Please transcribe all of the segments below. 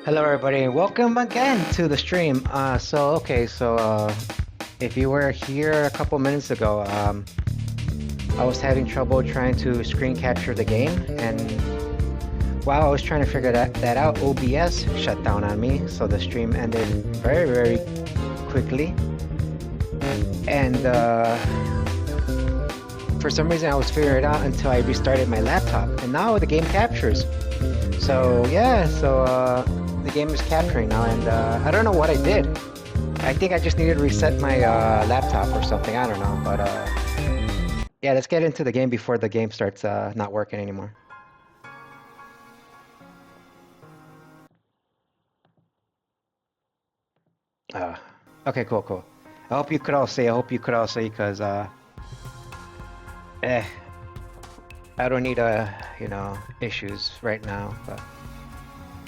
Hello, everybody, and welcome again to the stream. If you were here a couple minutes ago, I was having trouble trying to screen capture the game, and while I was trying to figure that out, OBS shut down on me, so the stream ended very, very quickly. And for some reason, I was figuring it out until I restarted my laptop, and now the game captures. The game is capturing now, and I don't know what I did. I think I just needed to reset my laptop or something. I don't know, but yeah, let's get into the game before the game starts not working anymore. Okay, cool. I hope you could all see. Because I don't need issues right now, but.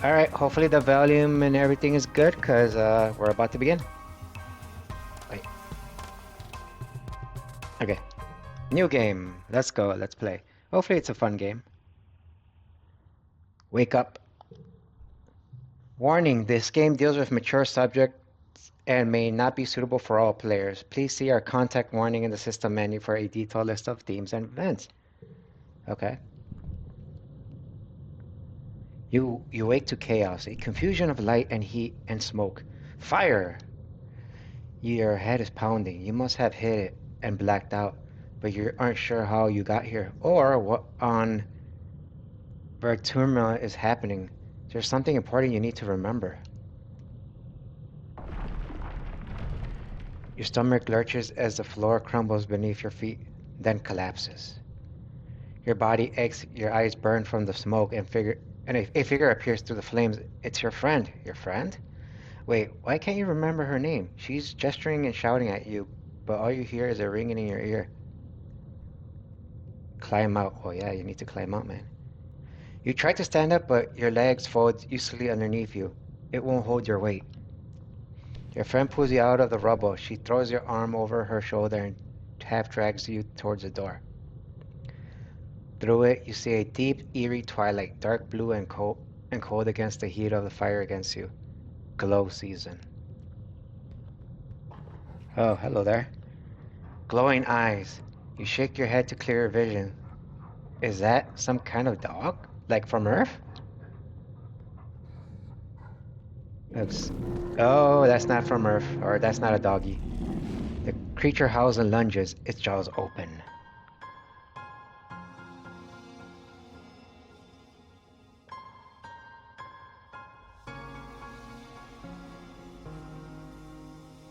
Alright, hopefully the volume and everything is good, because we're about to begin. Wait. Okay. New game. Let's go, let's play. Hopefully it's a fun game. Wake up. Warning, this game deals with mature subjects and may not be suitable for all players. Please see our contact warning in the system menu for a detailed list of themes and events. Okay. You wake to chaos, a confusion of light and heat and smoke. Fire! Your head is pounding. You must have hit it and blacked out, but you aren't sure how you got here or what on Vertumma is happening. There's something important you need to remember. Your stomach lurches as the floor crumbles beneath your feet, then collapses. Your body aches, your eyes burn from the smoke, and a figure appears through the flames. It's your friend. Your friend? Wait, why can't you remember her name? She's gesturing and shouting at you, but all you hear is a ringing in your ear. Climb out. Oh yeah, you need to climb out, man. You try to stand up, but your legs fold easily underneath you. It won't hold your weight. Your friend pulls you out of the rubble. She throws your arm over her shoulder and half drags you towards the door. Through it, you see a deep, eerie twilight, dark blue and cold against the heat of the fire against you. Glow season. Oh, hello there. Glowing eyes. You shake your head to clear your vision. Is that some kind of dog? Like from Earth? Oops. Oh, that's not from Earth, or that's not a doggy. The creature howls and lunges, its jaws open.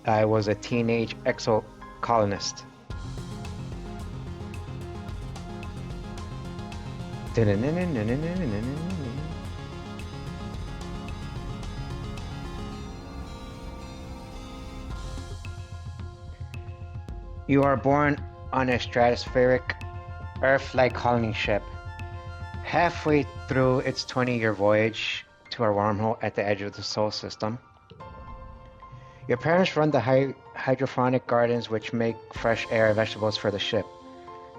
I was a teenage exocolonist. You are born on a stratospheric, Earth-like colony ship. Halfway through its 20-year voyage to a wormhole at the edge of the Sol system. Your parents run the hydroponic gardens which make fresh air and vegetables for the ship.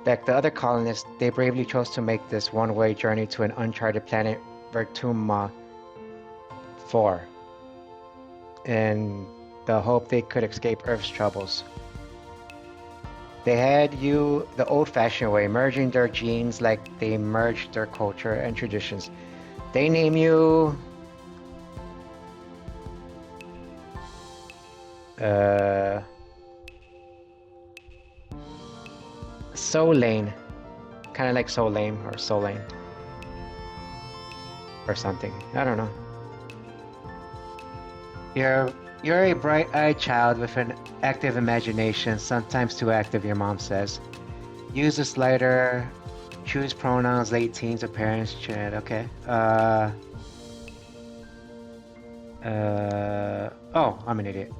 Like the other colonists, they bravely chose to make this one-way journey to an uncharted planet, Vertumma 4, in the hope they could escape Earth's troubles. They had you the old-fashioned way, merging their genes like they merged their culture and traditions. They name you... Solane. Kind of like Solane or Solane. Or something. I don't know. You're a bright-eyed child with an active imagination, sometimes too active, your mom says. Use the slider, choose pronouns, late teens, appearance, chat, okay. Oh, I'm an idiot.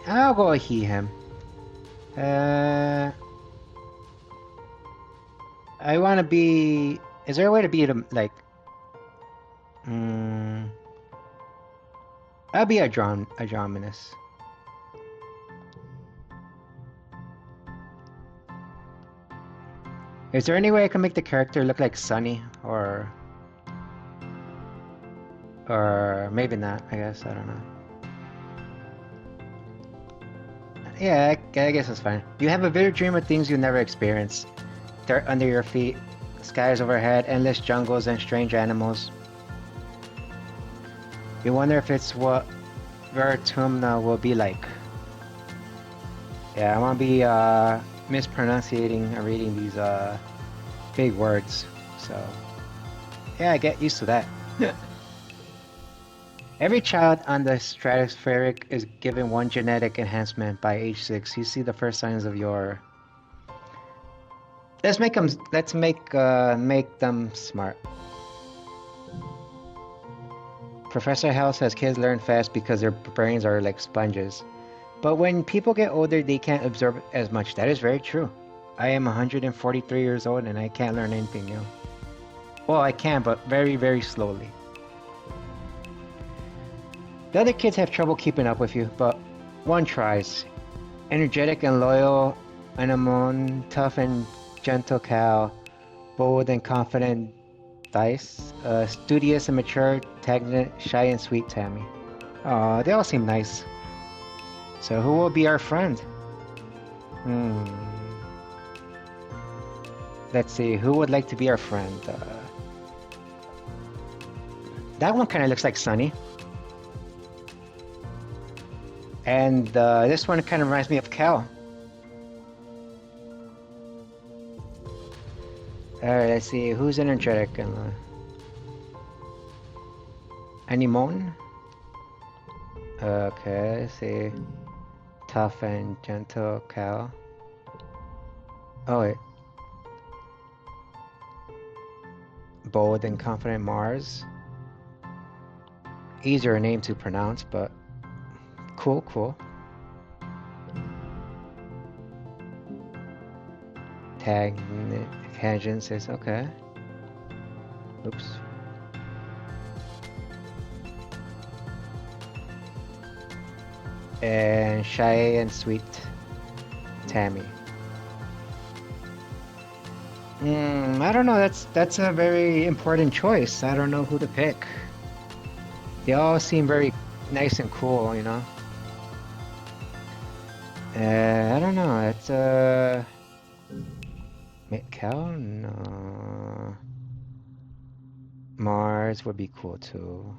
I'll go he, him. I want to be... Is there a way to be, like... I'll be a Andromedus. Is there any way I can make the character look like Sunny, or... Or maybe not, I guess. I don't know. Yeah, I guess it's fine. You have a vivid dream of things you never experienced. Dirt under your feet, skies overhead, endless jungles, and strange animals. You wonder if it's what Vertumna will be like. Yeah, I want to be mispronouncing and reading these big words. So, yeah, I get used to that. Every child on the stratospheric is given one genetic enhancement by age 6. You see the first signs of your. Let's make them. Let's make them smart. Professor Hell says kids learn fast because their brains are like sponges. But when people get older, they can't absorb as much. That is very true. I am 143 years old and I can't learn anything new. Well, I can, but very, very slowly. The other kids have trouble keeping up with you, but one tries. Energetic and loyal, Anemone, tough and gentle Cal, bold and confident Dice, studious and mature Tagnant, shy and sweet Tammy. Aw, they all seem nice. So who will be our friend? Hmm. Let's see, who would like to be our friend? That one kind of looks like Sunny. And this one kind of reminds me of Cal. Alright, let's see, who's energetic and Anemone? Okay, let's see. Tough and gentle Cal. Oh wait. Bold and confident Mars. Easier name to pronounce, but cool. Tangent says okay. Oops. And shy and sweet Tammy. I don't know. That's a very important choice. I don't know who to pick. They all seem very nice and cool, you know. I don't know. It's Cal? No. Mars would be cool too.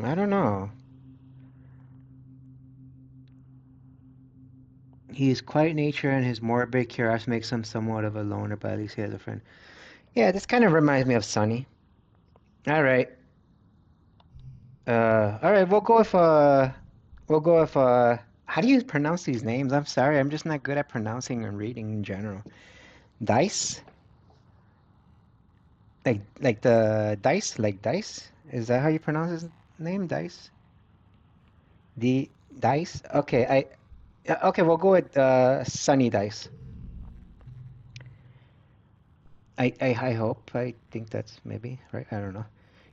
I don't know. He's quiet nature and his morbid curiosity makes him somewhat of a loner, but at least he has a friend. Yeah, this kind of reminds me of Sunny. All right. All right, we'll go with how do you pronounce these names? I'm sorry, I'm just not good at pronouncing and reading in general. Dice? Like the dice? Like dice? Is that how you pronounce his name? Dice? The dice? Okay, okay, we'll go with Sunny Dice. I hope. I think that's maybe right. I don't know.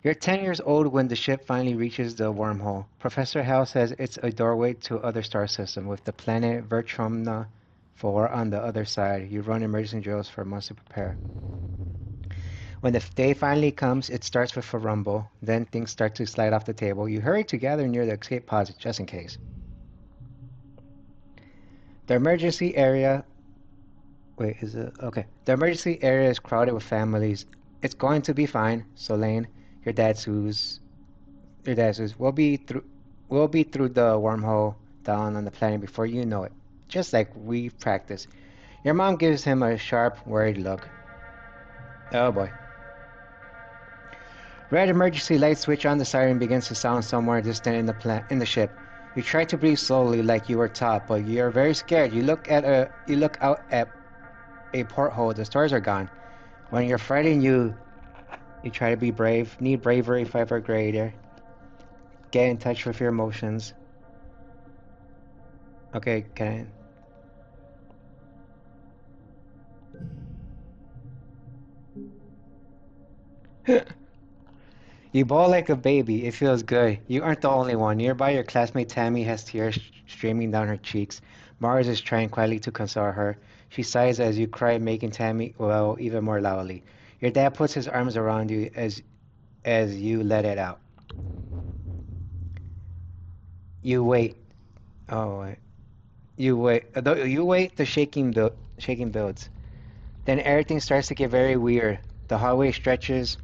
You're 10 years old when the ship finally reaches the wormhole. Professor Hal says it's a doorway to other star system with the planet Vertrumna 4 on the other side. You run emergency drills for months to prepare. When the day finally comes, it starts with a rumble. Then things start to slide off the table. You hurry to gather near the escape pods just in case. The emergency area. Wait, is it okay? The emergency area is crowded with families. It's going to be fine. Solane, your dad Sue's Your dad says, we'll be through the wormhole down on the planet before you know it. Just like we practiced. Your mom gives him a sharp, worried look. Oh boy. Red emergency light switch on the siren begins to sound somewhere distant in the ship. You try to breathe slowly like you were taught, but you are very scared. You look out at a porthole. The stars are gone. When you're frightened, you try to be brave. Need bravery, 5th grader. Get in touch with your emotions. Okay, can I? You bawl like a baby. It feels good. You aren't the only one. Nearby, your classmate Tammy has tears streaming down her cheeks. Mars is trying quietly to console her. She sighs as you cry, making Tammy wail even more loudly. Your dad puts his arms around you as you let it out. You wait. Oh, wait. You wait. You wait. The shaking builds. Then everything starts to get very weird. The hallway stretches.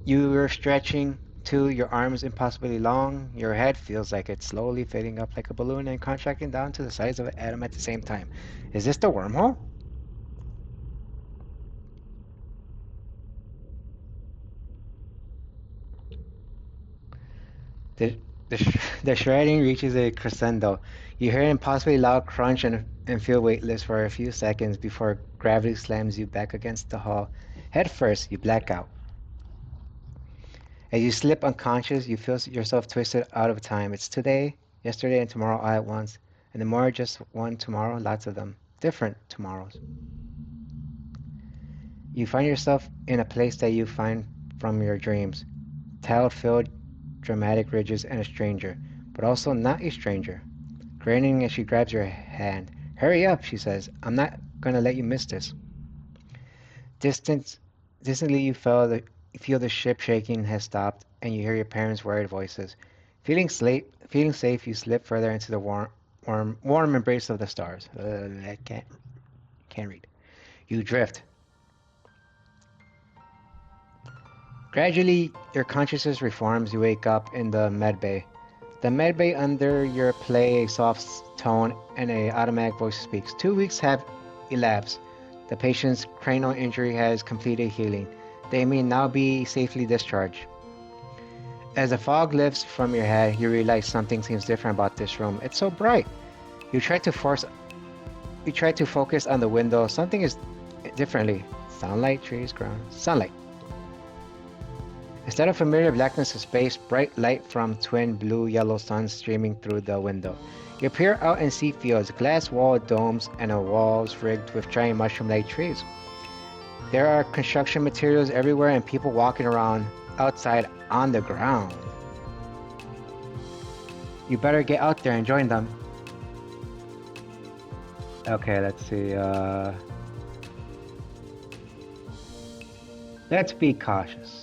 You are stretching too, your arms impossibly long. Your head feels like it's slowly filling up like a balloon and contracting down to the size of an atom at the same time. Is this the wormhole? The, the shredding reaches a crescendo. You hear an impossibly loud crunch and feel weightless for a few seconds before gravity slams you back against the hull. Head first, you black out. As you slip unconscious, you feel yourself twisted out of time. It's today, yesterday, and tomorrow all at once. And the more just one tomorrow, lots of them. Different tomorrows. You find yourself in a place that you find from your dreams. Tiled-filled, dramatic ridges and a stranger, but also not a stranger. Grinning as she grabs your hand. Hurry up, she says. I'm not gonna let you miss this. Distance, Distantly feel the ship shaking has stopped, and you hear your parents' worried voices. Feeling safe, you slip further into the warm embrace of the stars. I can't read. You drift. Gradually, your consciousness reforms. You wake up in the medbay. The medbay under your play a soft tone and a automatic voice speaks. 2 weeks have elapsed. The patient's cranial injury has completed healing. They may now be safely discharged. As the fog lifts from your head, you realize something seems different about this room. It's so bright. You try to focus on the window. Something is differently. Sunlight, trees, ground, sunlight. Instead of familiar blackness of space, bright light from twin blue-yellow suns streaming through the window. You peer out and see fields, glass-walled domes, and walls rigged with giant mushroom-like trees. There are construction materials everywhere and people walking around outside on the ground. You better get out there and join them. Okay, let's see. Let's be cautious.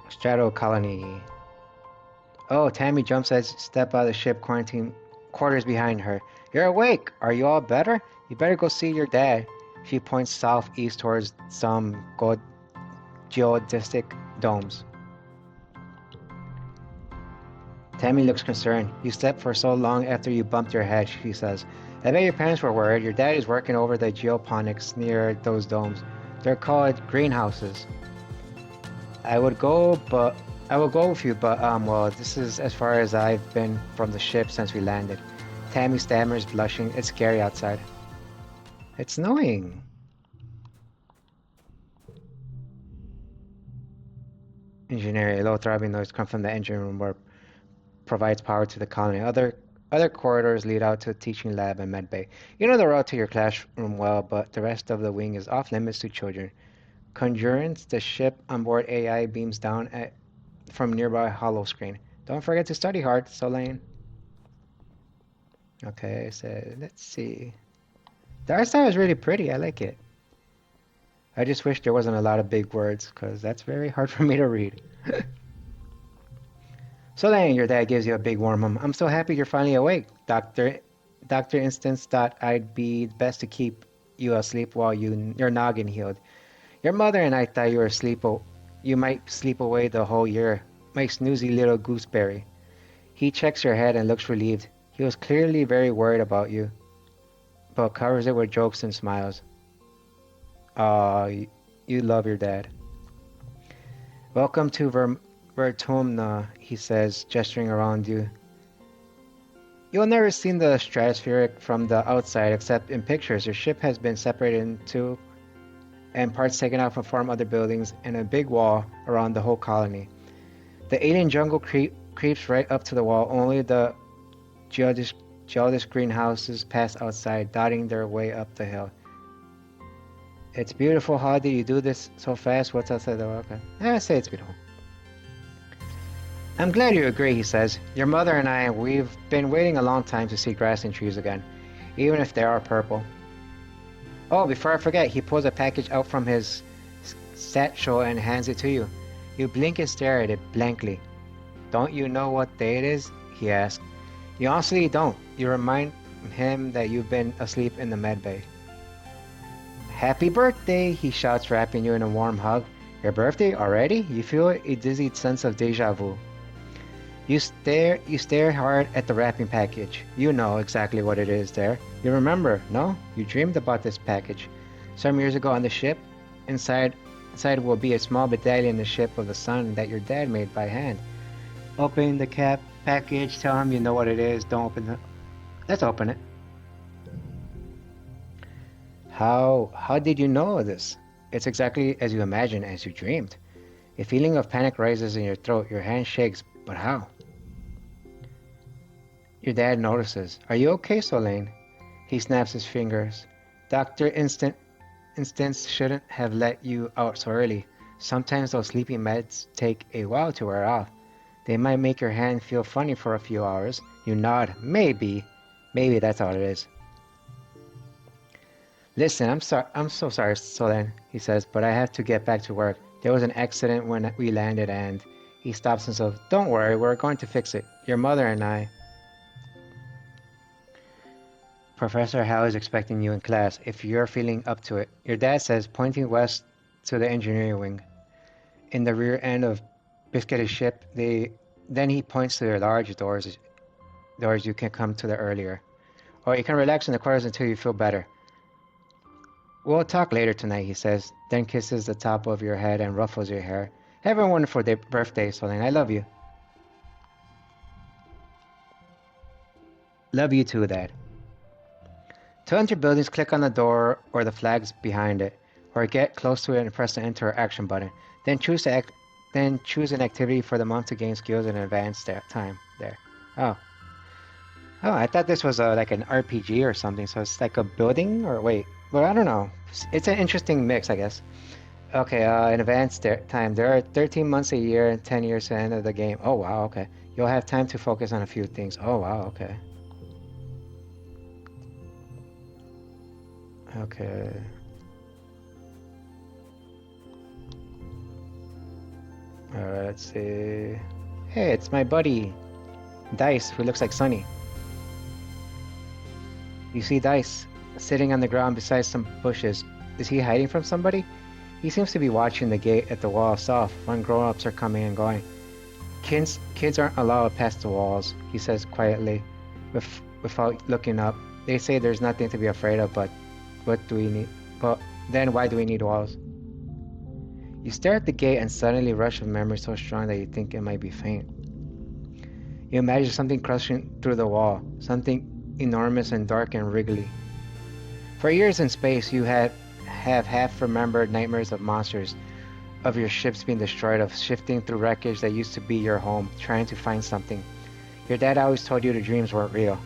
Strato colony. Oh, Tammy jumps as step out of the ship, quarantine quarters behind her. You're awake. Are you all better? You better go see your dad. She points southeast towards some geodesic domes. Tammy looks concerned. You slept for so long after you bumped your head, she says. I bet your parents were worried. Your dad is working over the geoponics near those domes. They're called greenhouses. I will go with you, but well, this is as far as I've been from the ship since we landed. Tammy stammers, blushing. It's scary outside. It's snowing. Engineering, a low throbbing noise comes from the engine room where provides power to the colony. Other corridors lead out to the teaching lab and medbay. You know the route to your classroom well, but the rest of the wing is off limits to children. Conjurance, the ship on board AI beams down from nearby hollow screen. Don't forget to study hard, Solane. Okay, so let's see. The art style is really pretty. I like it. I just wish there wasn't a lot of big words, because that's very hard for me to read. Solane, your dad gives you a big warm I'm so happy you're finally awake. Dr. Instance thought I'd be best to keep you asleep while your noggin healed. Your mother and I thought you might sleep away the whole year. My snoozy little gooseberry. He checks your head and looks relieved. He was clearly very worried about you, but covers it with jokes and smiles. You love your dad. Welcome to Vertumna, he says, gesturing around you. You'll never seen the stratospheric from the outside except in pictures. Your ship has been separated into and parts taken out to form other buildings and a big wall around the whole colony. The alien jungle creeps right up to the wall. Only the Jealous greenhouses pass outside, dotting their way up the hill. It's beautiful. How did you do this so fast? What's outside the door? Okay. I say it's beautiful. I'm glad you agree, he says. Your mother and I, we've been waiting a long time to see grass and trees again, even if they are purple. Oh, before I forget, he pulls a package out from his satchel and hands it to you. You blink and stare at it blankly. Don't you know what day it is? He asks. You honestly don't. You remind him that you've been asleep in the medbay. Happy birthday, he shouts, wrapping you in a warm hug. Your birthday already? You feel a dizzy sense of deja vu. You stare hard at the wrapping package. You know exactly what it is there. You remember, no? You dreamed about this package. Some years ago on the ship, inside will be a small medallion in the shape of the sun that your dad made by hand. Open the package, tell him you know what it is. Don't open it. Let's open it. How did you know this? It's exactly as you imagined, as you dreamed. A feeling of panic rises in your throat. Your hand shakes, but how? Your dad notices. Are you okay, Solane? He snaps his fingers. Doctor instincts shouldn't have let you out so early. Sometimes those sleeping meds take a while to wear off. They might make your hand feel funny for a few hours. You nod. Maybe that's all it is. Listen, I'm so sorry, Solane, he says, but I have to get back to work. There was an accident when we landed and he stops himself. Don't worry, we're going to fix it. Your mother and I. Professor Howe is expecting you in class if you're feeling up to it. Your dad says, pointing west to the engineering wing. In the rear end of Biscuit's ship, then he points to the large doors you can come to the earlier. Or you can relax in the quarters until you feel better. We'll talk later tonight, he says, then kisses the top of your head and ruffles your hair. Have a wonderful birthday, Solane. I love you. Love you too, Dad. To enter buildings, click on the door or the flags behind it, or get close to it and press the enter or action button. Then choose an activity for the month to gain skills and advance time there. Oh, I thought this was like an RPG or something. So it's like a building, or wait, well, I don't know. It's an interesting mix, I guess. Okay, in advance time. There are 13 months a year and 10 years to the end of the game. Oh wow, okay. You'll have time to focus on a few things. Oh wow, okay. Okay. Alright, let's see. Hey, it's my buddy, Dice, who looks like Sunny. You see Dice sitting on the ground beside some bushes. Is he hiding from somebody? He seems to be watching the gate at the wall south when grown-ups are coming and going. Kids aren't allowed past the walls, he says quietly, without looking up. They say there's nothing to be afraid of, but what do we need? But then why do we need walls? You stare at the gate and suddenly a rush of memory so strong that you think it might be faint. You imagine something crushing through the wall, something enormous and dark and wriggly. For years in space, you have half-remembered nightmares of monsters, of your ships being destroyed, of shifting through wreckage that used to be your home, trying to find something. Your dad always told you the dreams weren't real.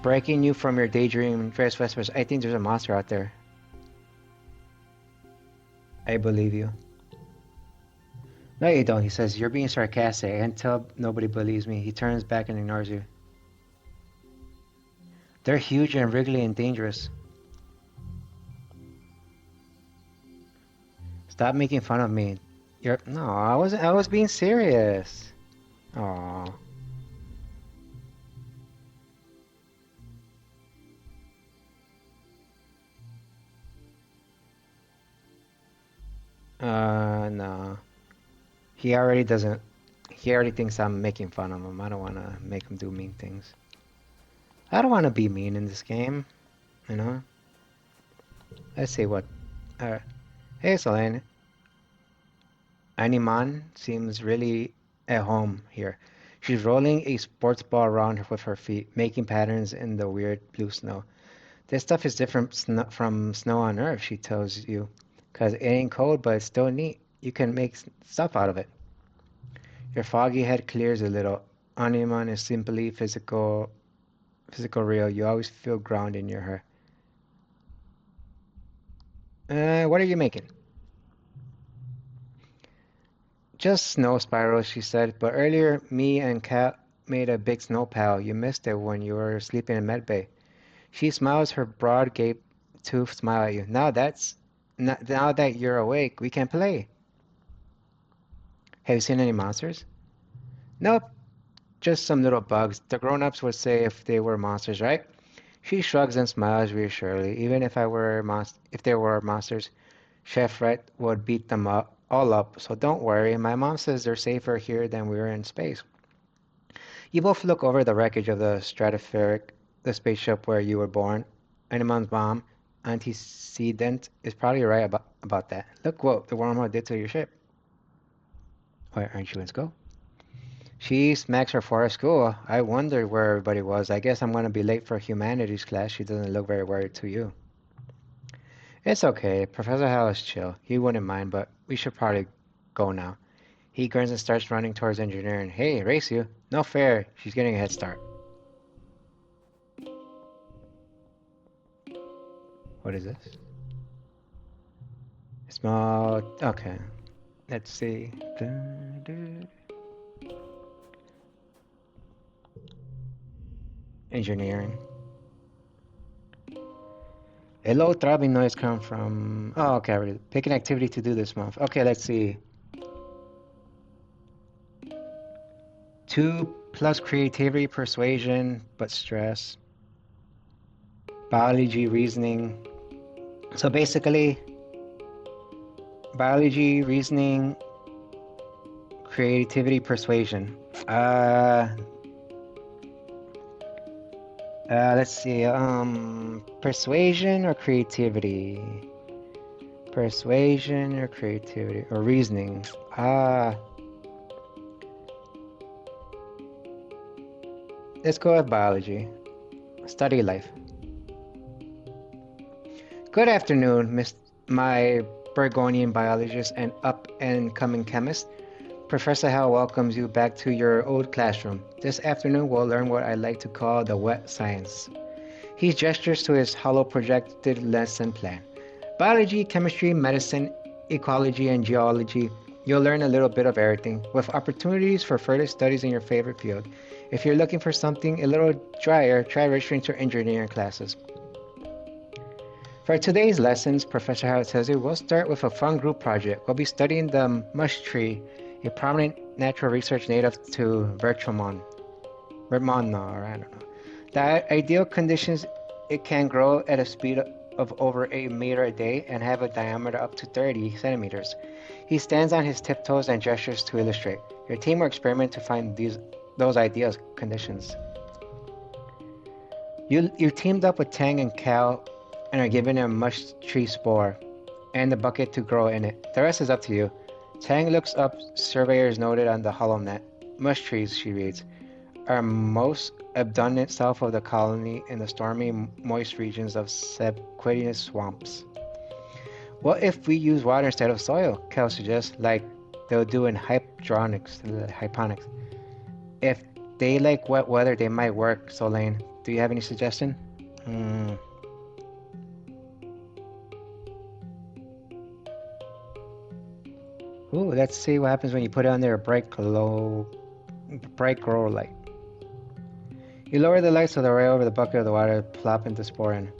Breaking you from your daydream, Dress whispers, I think there's a monster out there. I believe you. No, you don't, he says. You're being sarcastic. I can tell nobody believes me. He turns back and ignores you. They're huge and wriggly and dangerous. Stop making fun of me. No, I was being serious. Aww. No. He already thinks I'm making fun of him. I don't want to make him do mean things. I don't want to be mean in this game, you know? Let's see what... Hey, Solane. Animan seems really at home here. She's rolling a sports ball around her with her feet, making patterns in the weird blue snow. This stuff is different from snow on Earth, she tells you. Because it ain't cold, but it's still neat. You can make stuff out of it. Your foggy head clears a little. Animan is simply physical real. You always feel grounded in your her. What are you making? Just snow spirals, she said. But earlier, me and Kat made a big snow pile. You missed it when you were sleeping in medbay. She smiles her broad gape tooth smile at you. Now that you're awake, we can play. Have you seen any monsters? Nope, just some little bugs. The grown-ups would say if they were monsters, right? She shrugs and smiles reassuringly. Even if there were monsters, Chef Red would beat them all up. So don't worry. My mom says they're safer here than we were in space. You both look over the wreckage of the spaceship where you were born. Animon's mom, antecedent, is probably right about that. Look what the wormhole did to your ship. Why aren't you in school? She smacks her forehead. School. I wondered where everybody was. I guess I'm going to be late for humanities class. She doesn't look very worried to you. It's okay. Professor Howell is chill. He wouldn't mind, but we should probably go now. He grins and starts running towards engineering. Hey, race you. No fair. She's getting a head start. What is this? Small. Okay. Let's see. Engineering. A low throbbing noise comes from. Oh, okay. Pick an activity to do this month. Okay, let's see. 2 plus creativity, persuasion, but stress. Biology, reasoning. So basically, biology, reasoning, creativity, persuasion. Let's see. Persuasion or creativity? Persuasion or creativity or reasoning? Let's go with biology. Study life. Good afternoon, my Burgonian biologist and up-and-coming chemist. Professor Howell welcomes you back to your old classroom. This afternoon we'll learn what I like to call the wet science. He gestures to his hollow projected lesson plan. Biology, chemistry, medicine, ecology, and geology. You'll learn a little bit of everything, with opportunities for further studies in your favorite field. If you're looking for something a little drier, try registering to engineering classes. For today's lessons, Professor Howard tells you, we'll start with a fun group project. We'll be studying the mush tree, a prominent natural research native to Vermont, or I don't know. The ideal conditions, it can grow at a speed of over 8 meters a day and have a diameter up to 30 centimeters. He stands on his tiptoes and gestures to illustrate. Your team will experiment to find those ideal conditions. You teamed up with Tang and Cal and are given a mush tree spore and a bucket to grow in it. The rest is up to you. Tang looks up surveyors noted on the hollow net. Mush trees, she reads, are most abundant south of the colony in the stormy, moist regions of subquatinous swamps. What if we use water instead of soil? Cal suggests, like they'll do in hydroponics. If they like wet weather, they might work. Solane, do you have any suggestion? Ooh, let's see what happens when you put it under a bright grow light. You lower the light so they're right over the bucket of the water, plop into spore in.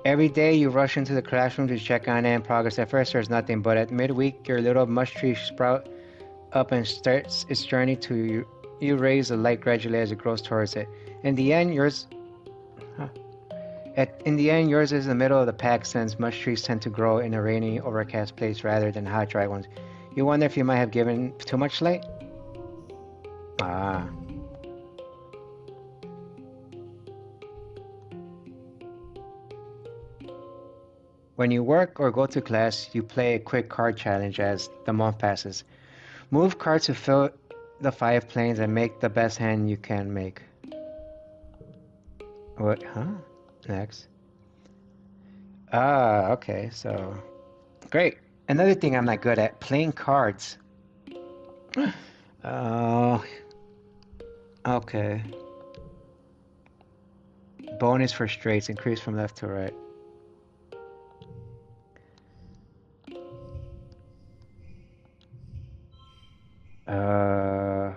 Every day you rush into the classroom to check on it in progress. At first there's nothing, but at midweek your little mush tree sprout up and starts its journey to you. You raise the light gradually as it grows towards it. In the end, yours is the middle of the pack, since mush trees tend to grow in a rainy, overcast place rather than hot, dry ones. You wonder if you might have given too much light? When you work or go to class, you play a quick card challenge as the month passes. Move cards to fill the 5 planes and make the best hand you can make. What? Huh? Next. Okay, so great. Another thing I'm not good at, playing cards. Oh, Okay. Bonus for straights, increase from left to right. Uh,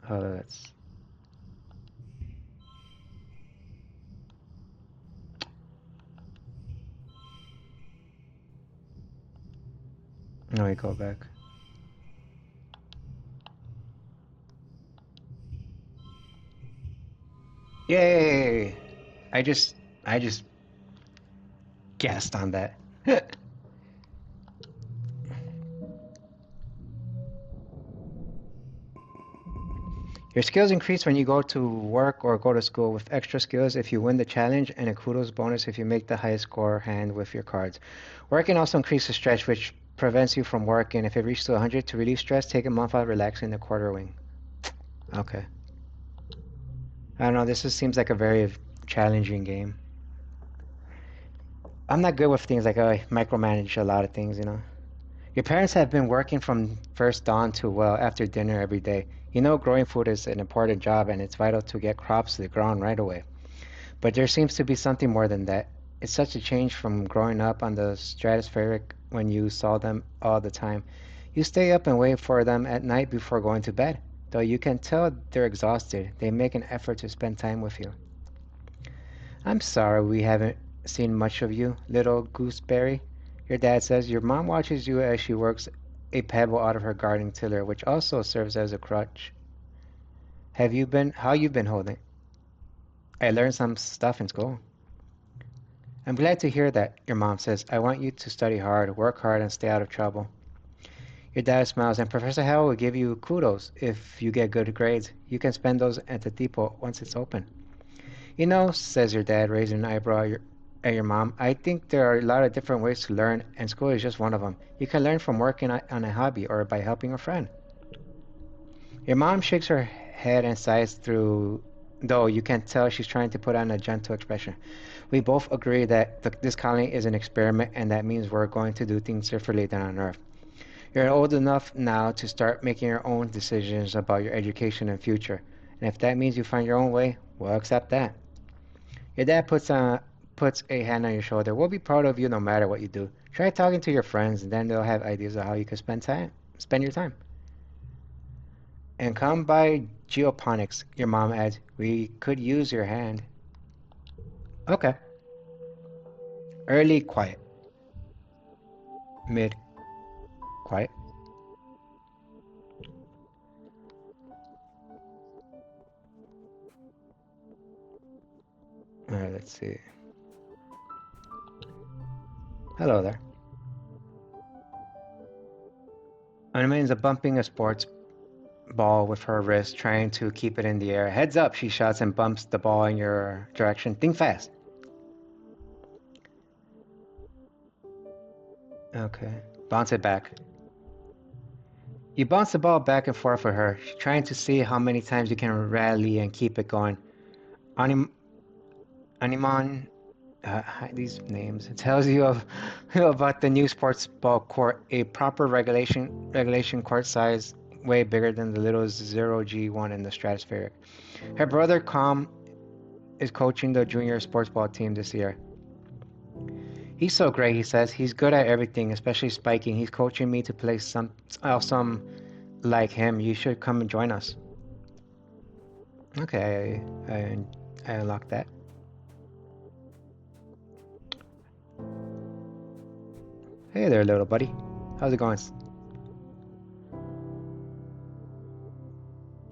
hold on, let's. Let me go back. Yay! I just, I just guessed on that. Your skills increase when you go to work or go to school with extra skills if you win the challenge and a kudos bonus if you make the highest score hand with your cards. Working also increases stretch, which prevents you from working. If it reaches to 100, to relieve stress, take a month out relaxing the quarter wing. Okay. I don't know, this just seems like a very challenging game. I'm not good with things like I micromanage a lot of things, you know. Your parents have been working from first dawn to well after dinner every day. You know, growing food is an important job and it's vital to get crops to the ground right away. But there seems to be something more than that. It's such a change from growing up on the stratospheric when you saw them all the time. You stay up and wait for them at night before going to bed. Though you can tell they're exhausted, they make an effort to spend time with you. I'm sorry we haven't seen much of you, little gooseberry. Your dad says your mom watches you as she works a pebble out of her gardening tiller, which also serves as a crutch. How you been holding? I learned some stuff in school. I'm glad to hear that, your mom says. I want you to study hard, work hard, and stay out of trouble. Your dad smiles, and Professor Hell will give you kudos if you get good grades. You can spend those at the depot once it's open. You know, says your dad, raising an eyebrow at your mom, I think there are a lot of different ways to learn, and school is just one of them. You can learn from working on a hobby or by helping a friend. Your mom shakes her head and sighs through, though you can tell she's trying to put on a gentle expression. We both agree that this colony is an experiment, and that means we're going to do things differently than on Earth. You're old enough now to start making your own decisions about your education and future, and if that means you find your own way, we'll accept that. Your dad puts a hand on your shoulder. We'll be proud of you no matter what you do. Try talking to your friends, and then they'll have ideas of how you can spend your time. And come by geoponics, your mom adds. We could use your hand. Okay. Early, quiet. Mid, quiet. All right, let's see. Hello there. Anime bumping a sports ball with her wrist, trying to keep it in the air. Heads up, she shouts and bumps the ball in your direction. Think fast. Okay. Bounce it back. You bounce the ball back and forth with her, trying to see how many times you can rally and keep it going. Anim- Animon, these names, it tells you about the new sports ball court, a proper regulation court size, way bigger than the little 0G1 in the stratospheric. Her brother Com is coaching the junior sports ball team this year. He's so great, he says. He's good at everything, especially spiking. He's coaching me to play some awesome like him. You should come and join us. Okay, I unlocked that. Hey there, little buddy. How's it going?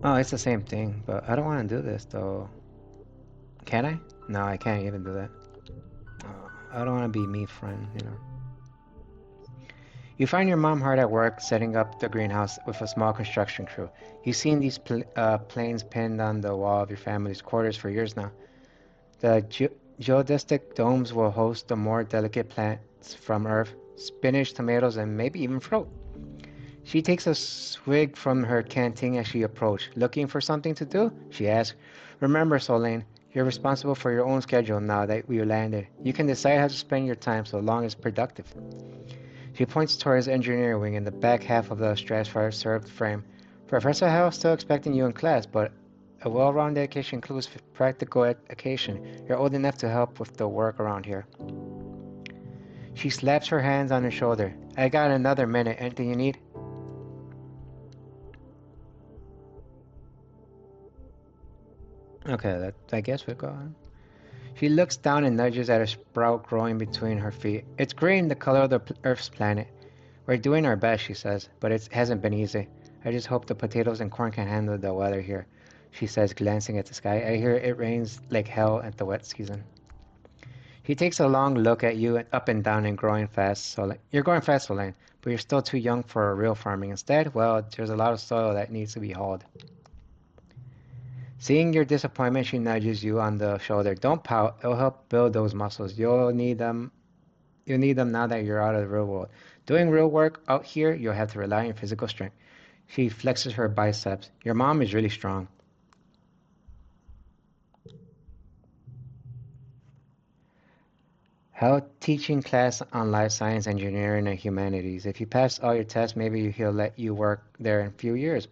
Oh, it's the same thing, but I don't want to do this though. Can I? No, I can't even do that. I don't want to be me, friend, you know. You find your mom hard at work setting up the greenhouse with a small construction crew. You've seen these planes pinned on the wall of your family's quarters for years now. The geodesic domes will host the more delicate plants from Earth, spinach, tomatoes, and maybe even fruit. She takes a swig from her canteen as she approaches. Looking for something to do? She asks. Remember, Solane, you're responsible for your own schedule now that we landed. You can decide how to spend your time so long as productive. She points towards the engineer wing in the back half of the stratosphere served frame. Professor Hell still expecting you in class, but a well-rounded education includes practical education. You're old enough to help with the work around here. She slaps her hands on her shoulder. I got another minute. Anything you need? Okay, I guess we'll go on. She looks down and nudges at a sprout growing between her feet. It's green, the color of the Earth's planet. We're doing our best, she says, but it hasn't been easy. I just hope the potatoes and corn can handle the weather here, she says, glancing at the sky. I hear it rains like hell at the wet season. He takes a long look at you up and down and growing fast. You're growing fast, Solane, but you're still too young for real farming. Instead, well, there's a lot of soil that needs to be hauled. Seeing your disappointment, she nudges you on the shoulder. Don't pout. It'll help build those muscles. You'll need them. You'll need them now that you're out of the real world. Doing real work out here, you'll have to rely on your physical strength. She flexes her biceps. Your mom is really strong. How teaching class on life science, engineering, and humanities. If you pass all your tests, maybe he'll let you work there in a few years.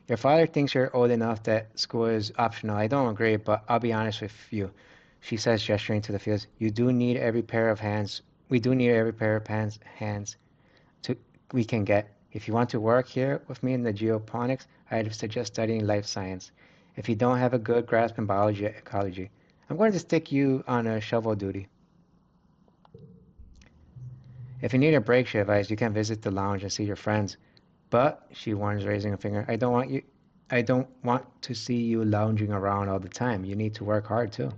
Your father thinks you're old enough that school is optional. I don't agree, but I'll be honest with you, she says, gesturing to the fields. You do need every pair of hands. We do need every pair of hands to we can get. If you want to work here with me in the geoponics, I'd suggest studying life science. If you don't have a good grasp in biology or ecology, I'm going to stick you on a shovel duty. If you need a break, she advised, you can visit the lounge and see your friends. But, she warns, raising a finger, I don't want to see you lounging around all the time. You need to work hard too.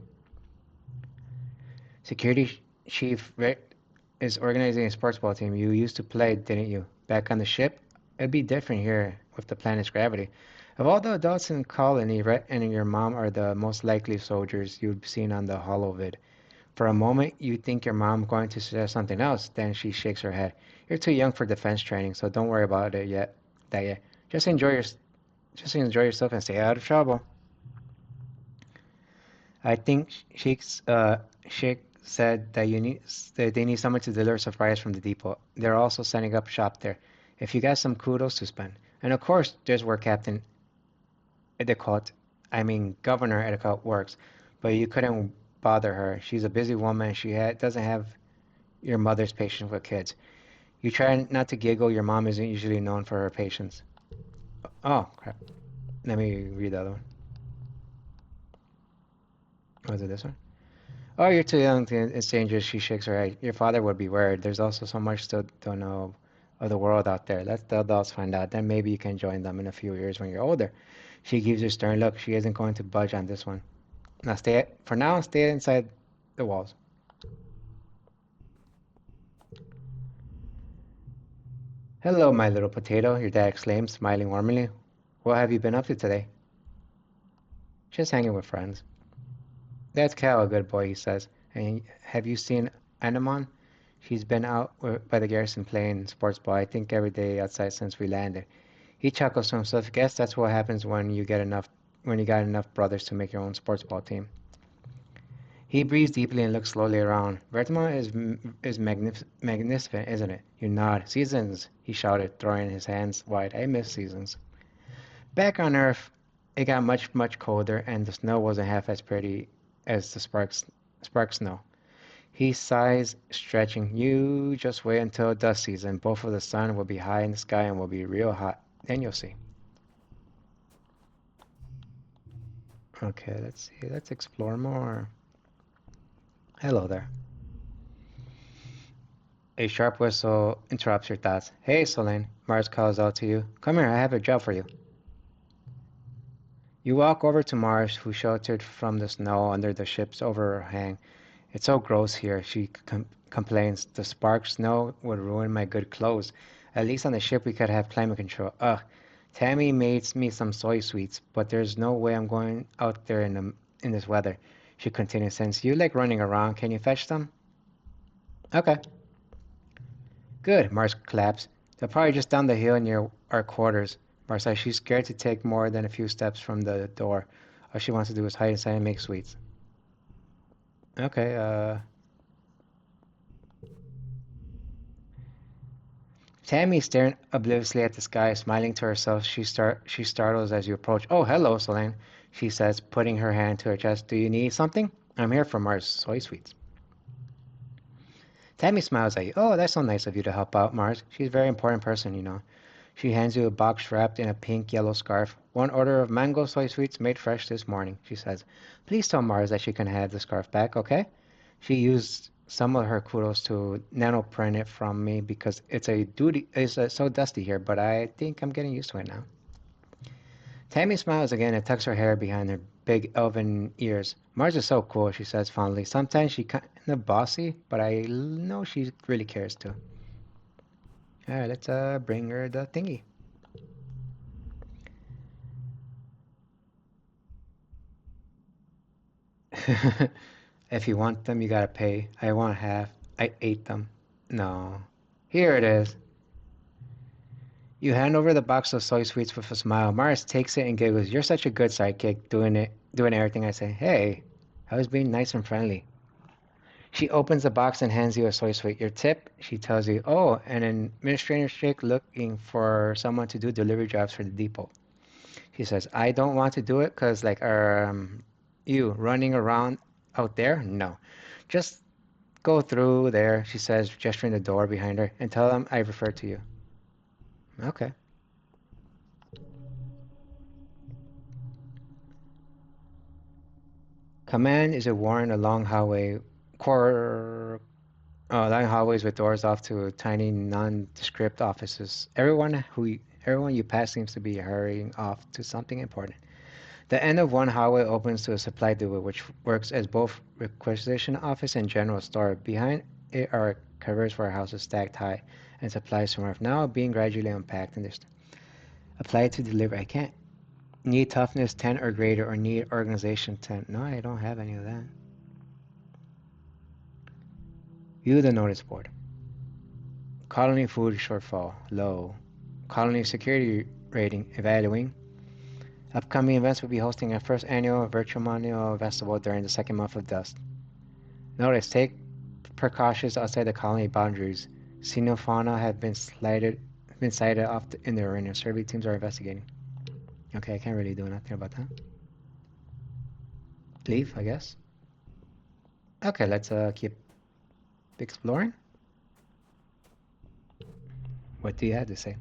Security Chief Rick is organizing a sports ball team. You used to play, didn't you? Back on the ship? It'd be different here with the planet's gravity. Of all the adults in the colony, Rhett and your mom are the most likely soldiers you've seen on the holovid. For a moment, you think your mom's going to suggest something else, then she shakes her head. You're too young for defense training, so don't worry about it yet. That yet. Just enjoy your, just enjoy yourself and stay out of trouble. I think Sheikh said that they need someone to deliver supplies from the depot. They're also setting up shop there. If you got some kudos to spend. And of course, there's where Captain Edicott, Governor Edicott works. But you couldn't bother her. She's a busy woman. Doesn't have your mother's patience with kids. You try not to giggle. Your mom isn't usually known for her patience. Oh, crap. Let me read the other one. Was it this one? Oh, you're too young to it's dangerous. She shakes her head. Your father would be worried. There's also so much still don't know of the world out there. Let the adults find out. Then maybe you can join them in a few years when you're older. She gives you a stern look. She isn't going to budge on this one. Now, stay inside the walls. Hello, my little potato, your dad exclaimed, smiling warmly. What have you been up to today? Just hanging with friends. That's Cal, a good boy, he says. And have you seen Anemon? She's been out by the garrison playing sports ball, I think every day outside since we landed. He chuckles to himself. Guess that's what happens when you got enough brothers to make your own sports ball team. He breathes deeply and looks slowly around. Vertimont is magnificent, isn't it? You nod. Seasons, he shouted, throwing his hands wide. I miss seasons. Back on Earth, it got much, much colder, and the snow wasn't half as pretty as the spark snow. He sighs, stretching. You just wait until dust season. Both of the sun will be high in the sky and will be real hot. Then you'll see. Okay, let's see. Let's explore more. Hello there. A sharp whistle interrupts your thoughts. Hey, Solane, Mars calls out to you. Come here, I have a job for you. You walk over to Mars, who sheltered from the snow under the ship's overhang. It's so gross here, she complains. The spark snow would ruin my good clothes. At least on the ship we could have climate control. Ugh. Tammy made me some soy sweets, but there's no way I'm going out there in this weather. She continues, since you like running around, can you fetch them? Okay. Good, Mars claps. They're probably just down the hill near our quarters. Mars says she's scared to take more than a few steps from the door. All she wants to do is hide inside and make sweets. Okay, Tammy staring obliviously at the sky, smiling to herself. She startles as you approach. Oh, hello, Solane, she says, putting her hand to her chest. Do you need something? I'm here for Mars Soy Sweets. Tammy smiles at you. Oh, that's so nice of you to help out, Mars. She's a very important person, you know. She hands you a box wrapped in a pink yellow scarf. One order of mango soy sweets made fresh this morning, she says. Please tell Mars that she can have the scarf back, okay? She used some of her kudos to nanoprint it from me because it's so dusty here, but I think I'm getting used to it now. Tammy smiles again and tucks her hair behind her big elven ears. Mars is so cool, she says fondly. Sometimes she's kind of bossy, but I know she really cares too. All right, let's bring her the thingy. If you want them, you gotta pay. I want half. I ate them. No. Here it is. You hand over the box of soy sweets with a smile. Mars takes it and giggles. You're such a good sidekick, doing everything I say. Hey, I was being nice and friendly. She opens the box and hands you a soy sweet. Your tip, she tells you, oh, an administrator's chick looking for someone to do delivery jobs for the depot. She says, I don't want to do it because, like, you running around out there? No. Just go through there, she says, gesturing the door behind her, and tell them I refer to you. Okay. Command is a worn along hallway, core, long hallways with doors off to tiny, nondescript offices. Everyone you pass seems to be hurrying off to something important. The end of one hallway opens to a supply depot, which works as both requisition office and general store. Behind it are covers warehouses stacked high, and supplies from Earth now being gradually unpacked and applied to deliver. I can't. Need toughness 10 or greater, or need organization 10. No, I don't have any of that. View the notice board. Colony food shortfall, low. Colony security rating, evaluating. Upcoming events will be hosting a first annual virtual annual festival during the second month of dusk. Notice, take precautions outside the colony boundaries. Xenofauna have been sighted in the arena. Survey teams are investigating. Okay, I can't really do nothing about that. Leave, I guess. Okay, let's keep exploring. What do you have to say?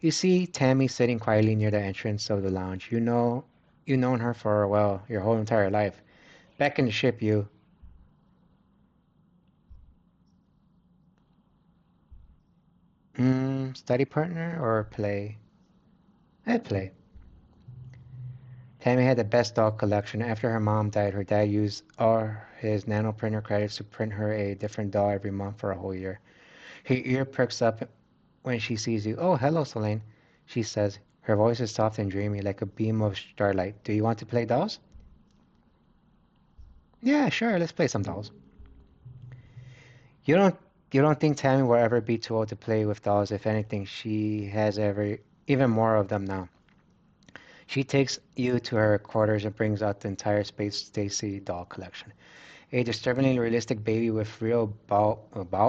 You see Tammy sitting quietly near the entrance of the lounge. You've known her for, well, your whole entire life. Back in the ship, you... Study partner or play? I play. Tammy had the best doll collection. After her mom died, her dad used all his nanoprinter credits to print her a different doll every month for a whole year. Her ear perks up when she sees you. Oh, hello, Selene, she says. Her voice is soft and dreamy, like a beam of starlight. Do you want to play dolls? Yeah, sure, let's play some dolls. You don't you don't think Tammy will ever be too old to play with dolls? If anything, she has even more of them now. She takes you to her quarters and brings out the entire Space Stacy doll collection. A disturbingly realistic baby with real bowel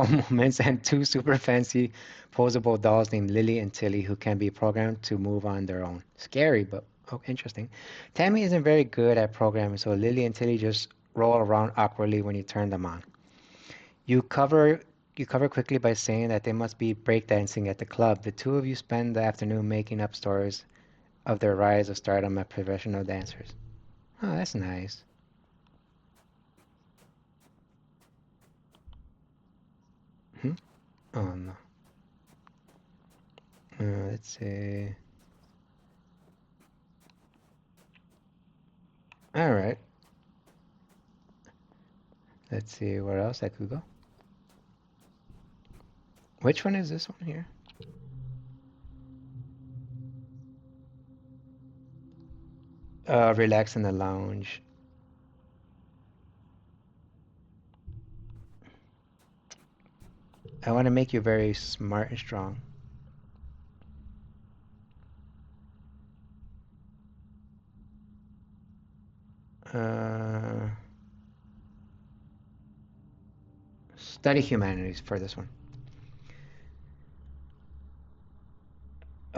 movements and two super fancy posable dolls named Lily and Tilly who can be programmed to move on their own. Scary, but oh, interesting. Tammy isn't very good at programming, so Lily and Tilly just roll around awkwardly when you turn them on. You cover you cover quickly by saying that they must be breakdancing at the club. The two of you spend the afternoon making up stories of their rise of stardom as professional dancers. Oh, that's nice. Hmm? Oh no. Let's see. All right. Let's see where else I could go. Which one is this one here? Relax in the lounge. I want to make you very smart and strong. Uh, Study humanities for this one.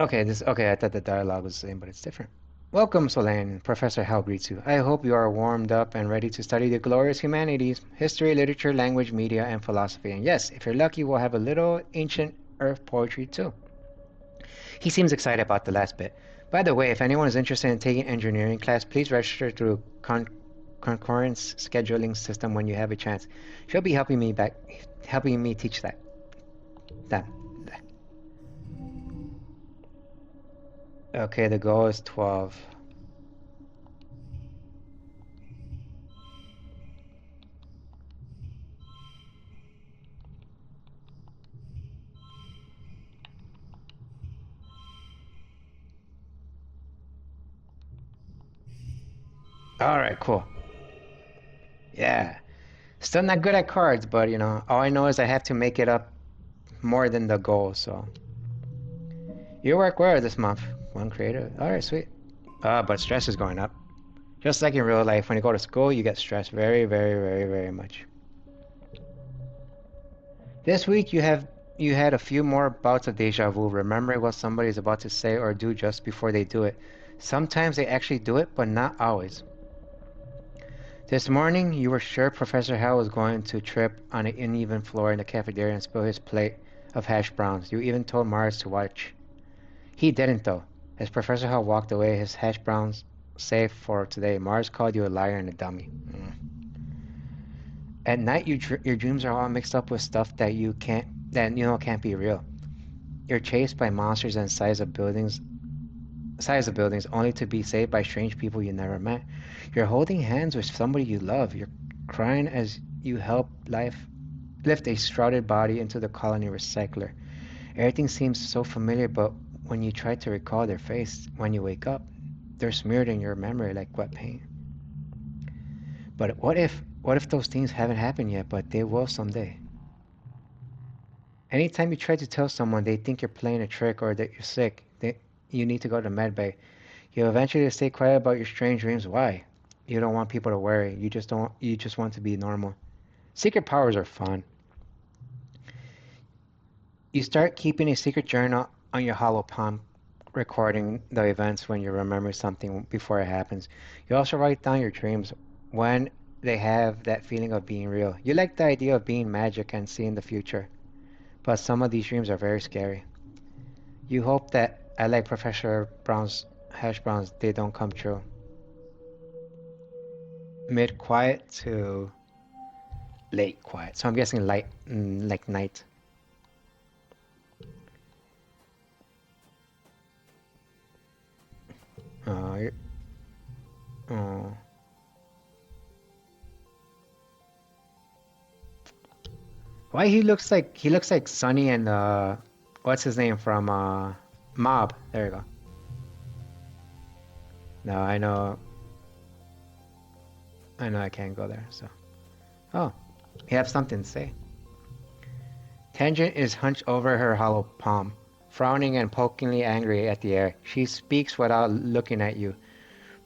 Okay, I thought the dialogue was the same, but it's different. Welcome, Solane. Professor Hal greets you. I hope you are warmed up and ready to study the glorious humanities, history, literature, language, media, and philosophy. And yes, if you're lucky, we'll have a little ancient earth poetry too. He seems excited about the last bit. By the way, if anyone is interested in taking engineering class, please register through concurrence scheduling system when you have a chance. She'll be helping me teach that. That. Okay, the goal is 12. All right, cool. Yeah. Still not good at cards, but all I know is I have to make it up more than the goal, so. You work well this month. One creative. All right, sweet. But stress is going up. Just like in real life, when you go to school, you get stressed very, very, very, very much. This week you had a few more bouts of deja vu, remembering what somebody is about to say or do just before they do it. Sometimes they actually do it, but not always. This morning, you were sure Professor Hal was going to trip on an uneven floor in the cafeteria and spill his plate of hash browns. You even told Mars to watch. He didn't, though. As Professor Hal walked away, his hash browns safe for today, Mars called you a liar and a dummy. At night, your dreams are all mixed up with stuff that you know can't be real. You're chased by monsters and size of buildings, only to be saved by strange people you never met. You're holding hands with somebody you love. You're crying as you help lift a shrouded body into the colony recycler. Everything seems so familiar, but when you try to recall their face, when you wake up, they're smeared in your memory like wet paint. But what if those things haven't happened yet, but they will someday? Anytime you try to tell someone, they think you're playing a trick or that you're sick. You need to go to medbay. You eventually stay quiet about your strange dreams. Why? You don't want people to worry. You just want to be normal. Secret powers are fun. You start keeping a secret journal on your hollow palm, recording the events when you remember something before it happens. You also write down your dreams when they have that feeling of being real. You like the idea of being magic and seeing the future, but some of these dreams are very scary. You hope that, I like Professor Brown's hash browns, they don't come true. Mid quiet to late quiet. So I'm guessing light, like night. Oh, oh. Why he looks like Sonny and what's his name from Mob? There you go. No, I know I can't go there. So, oh, you have something to say. Tangent is hunched over her hollow palm, frowning and pokingly angry at the air. She speaks without looking at you.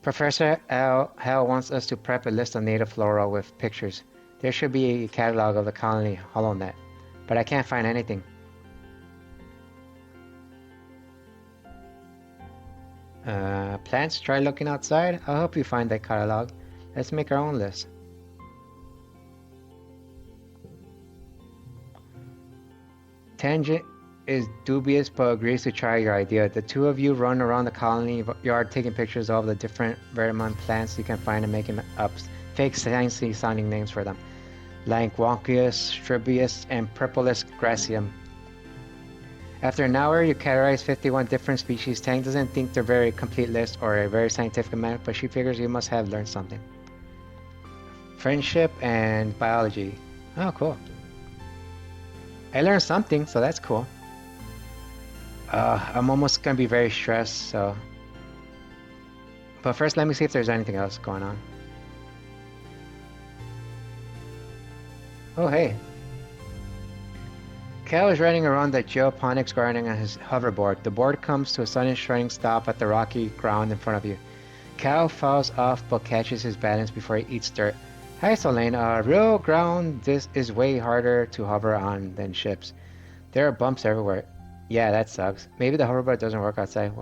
Professor Hal wants us to prep a list of native flora with pictures. There should be a catalog of the colony HoloNet, but I can't find anything. Plants, try looking outside. I'll help you find that catalog. Let's make our own list. Tangent is dubious but agrees to try your idea. The two of you run around the colony yard taking pictures of the different Verimon plants you can find and making up fake sciencey sounding names for them, like Wonkius, Stribius, and Purpulus gracium. After an hour, you categorize 51 different species. Tang doesn't think they're very complete list or a very scientific amount, but she figures you must have learned something. Friendship and biology. Oh, cool. I learned something, so that's cool. I'm almost gonna be very stressed, so. But first, let me see if there's anything else going on. Oh, hey. Cal is riding around the geoponics garden on his hoverboard. The board comes to a sudden shredding stop at the rocky ground in front of you. Cal falls off but catches his balance before he eats dirt. Hi, Solane. Real ground this is way harder to hover on than ships. There are bumps everywhere. Yeah, that sucks. Maybe the hoverboard doesn't work outside.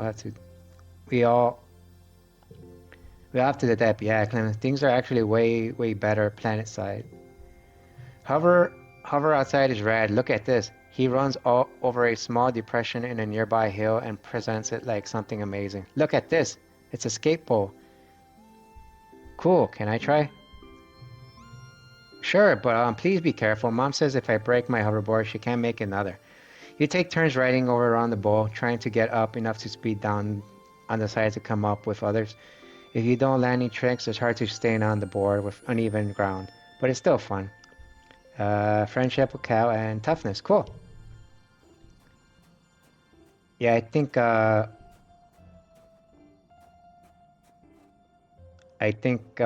We all, we'll have to adapt. Yeah, Clement, things are actually way better planet side. Hover, hover outside is rad. Look at this. He runs all over a small depression in a nearby hill and presents it like something amazing. Look at this. It's a skate pole. Cool. Can I try? Sure, but please be careful. Mom says if I break my hoverboard, she can't make another. You take turns riding over around the bowl, trying to get up enough to speed down on the side to come up with others. If you don't land any tricks, it's hard to stay on the board with uneven ground, but it's still fun. Friendship with cow and toughness. Cool. Yeah, I think I'm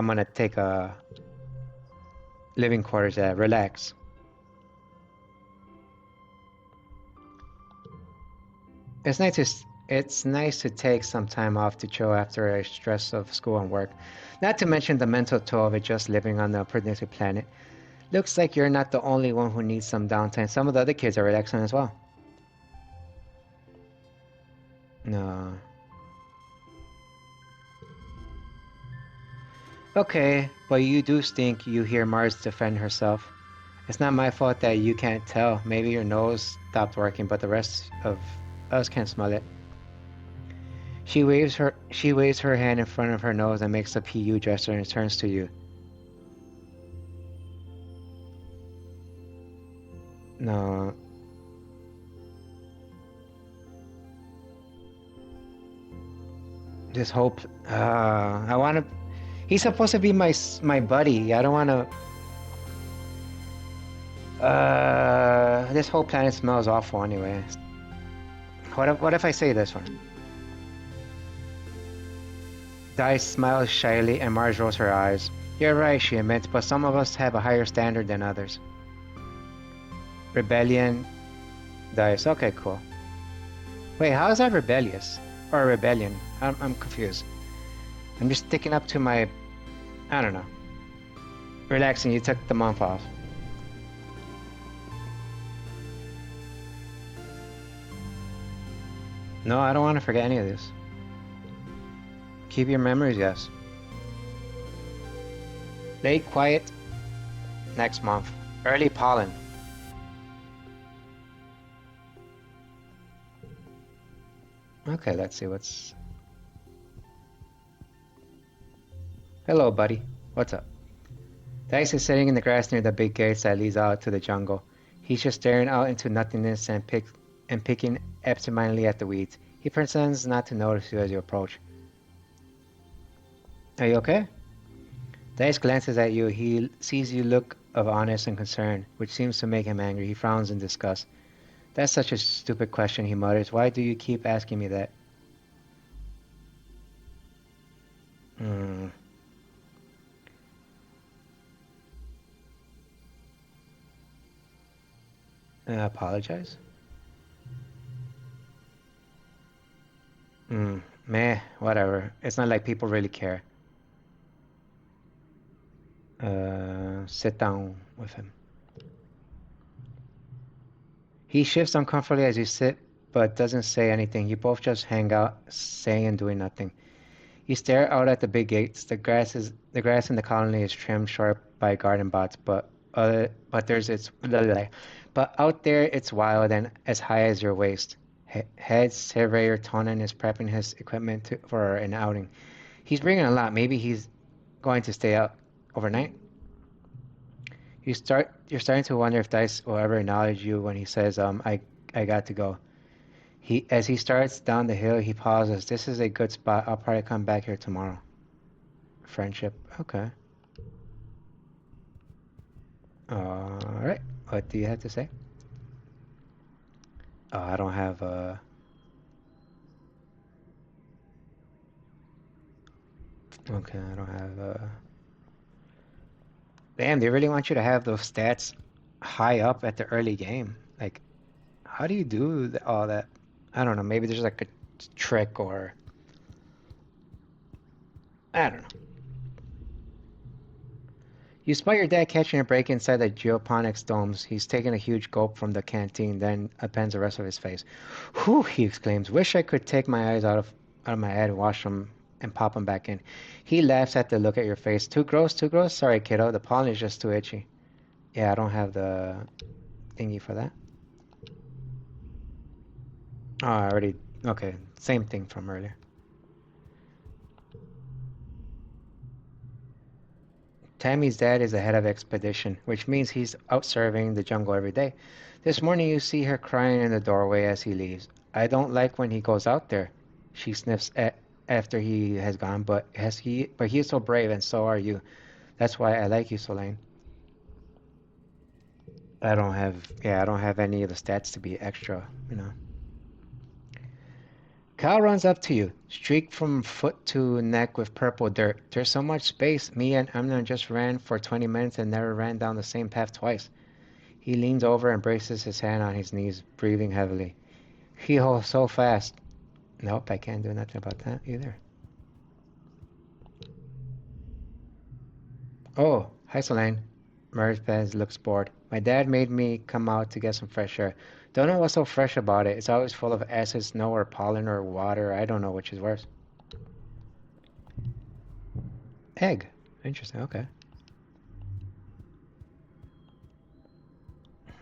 gonna take a living quarters. Relax. It's nice to it's nice to take some time off to chill after a stress of school and work. Not to mention the mental toll of it just living on a predicted planet. Looks like you're not the only one who needs some downtime. Some of the other kids are relaxing as well. No. Okay, but you do stink, you hear Mars defend herself. It's not my fault that you can't tell. Maybe your nose stopped working, but the rest of us can smell it. She waves her hand in front of her nose and makes a PU gesture and turns to you. No, this whole I want to he's supposed to be my buddy. I don't want to this whole planet smells awful anyway. What if I say this one? Dice smiles shyly and Mars rolls her eyes. You're right, she admits, but some of us have a higher standard than others. Rebellion. Dice. Okay, cool. Wait, how is that rebellious? Or rebellion? I'm confused. I'm just sticking up to my... I don't know. Relaxing, you took the month off. No, I don't want to forget any of this. Keep your memories, yes. Late quiet next month. Early pollen. Okay, let's see what's... Hello, buddy. What's up? Dice is sitting in the grass near the big gates that leads out to the jungle. He's just staring out into nothingness and picking absentmindedly at the weeds. He pretends not to notice you as you approach. Are you okay? Dice glances at you. He sees you look of honest and concern, which seems to make him angry. He frowns in disgust. That's such a stupid question, he mutters. Why do you keep asking me that? Hmm. Apologize? Meh, whatever. It's not like people really care. Sit down with him. He shifts uncomfortably as you sit, but doesn't say anything. You both just hang out, saying and doing nothing. You stare out at the big gates. The grass in the colony is trimmed short by garden bots, but there's its blah, blah, blah. But out there it's wild and as high as your waist. Head surveyor Tonin is prepping his equipment for an outing. He's bringing a lot. Maybe he's going to stay out overnight. You're starting to wonder if Dice will ever acknowledge you when he says, I got to go. As he starts down the hill, he pauses. This is a good spot. I'll probably come back here tomorrow. Friendship. Okay. All right. What do you have to say? Oh, I don't have okay, I don't have damn, they really want you to have those stats high up at the early game. Like, how do you do all that? I don't know. Maybe there's like a trick or I don't know. You spot your dad catching a break inside the geoponics domes. He's taking a huge gulp from the canteen, then appends the rest of his face. Whew, he exclaims. Wish I could take my eyes out of my head, wash them, and pop them back in. He laughs at the look at your face. Too gross, too gross? Sorry, kiddo. The pollen is just too itchy. Yeah, I don't have the thingy for that. Oh, I already... Okay, same thing from earlier. Tammy's dad is the head of expedition, which means he's out surveying the jungle every day. This morning you see her crying in the doorway as he leaves. I don't like when he goes out there. She sniffs after he has gone, but he is so brave and so are you. That's why I like you, Solane. I don't have any of the stats to be extra, you know. Kyle runs up to you, streaked from foot to neck with purple dirt. There's so much space. Me and Amnon just ran for 20 minutes and never ran down the same path twice. He leans over and braces his hand on his knees, breathing heavily. He holds so fast. Nope, I can't do nothing about that either. Oh, hi, Solane. Merspez looks bored. My dad made me come out to get some fresh air. Don't know what's so fresh about it. It's always full of acid, snow, or pollen, or water. I don't know which is worse. Egg. Interesting, okay.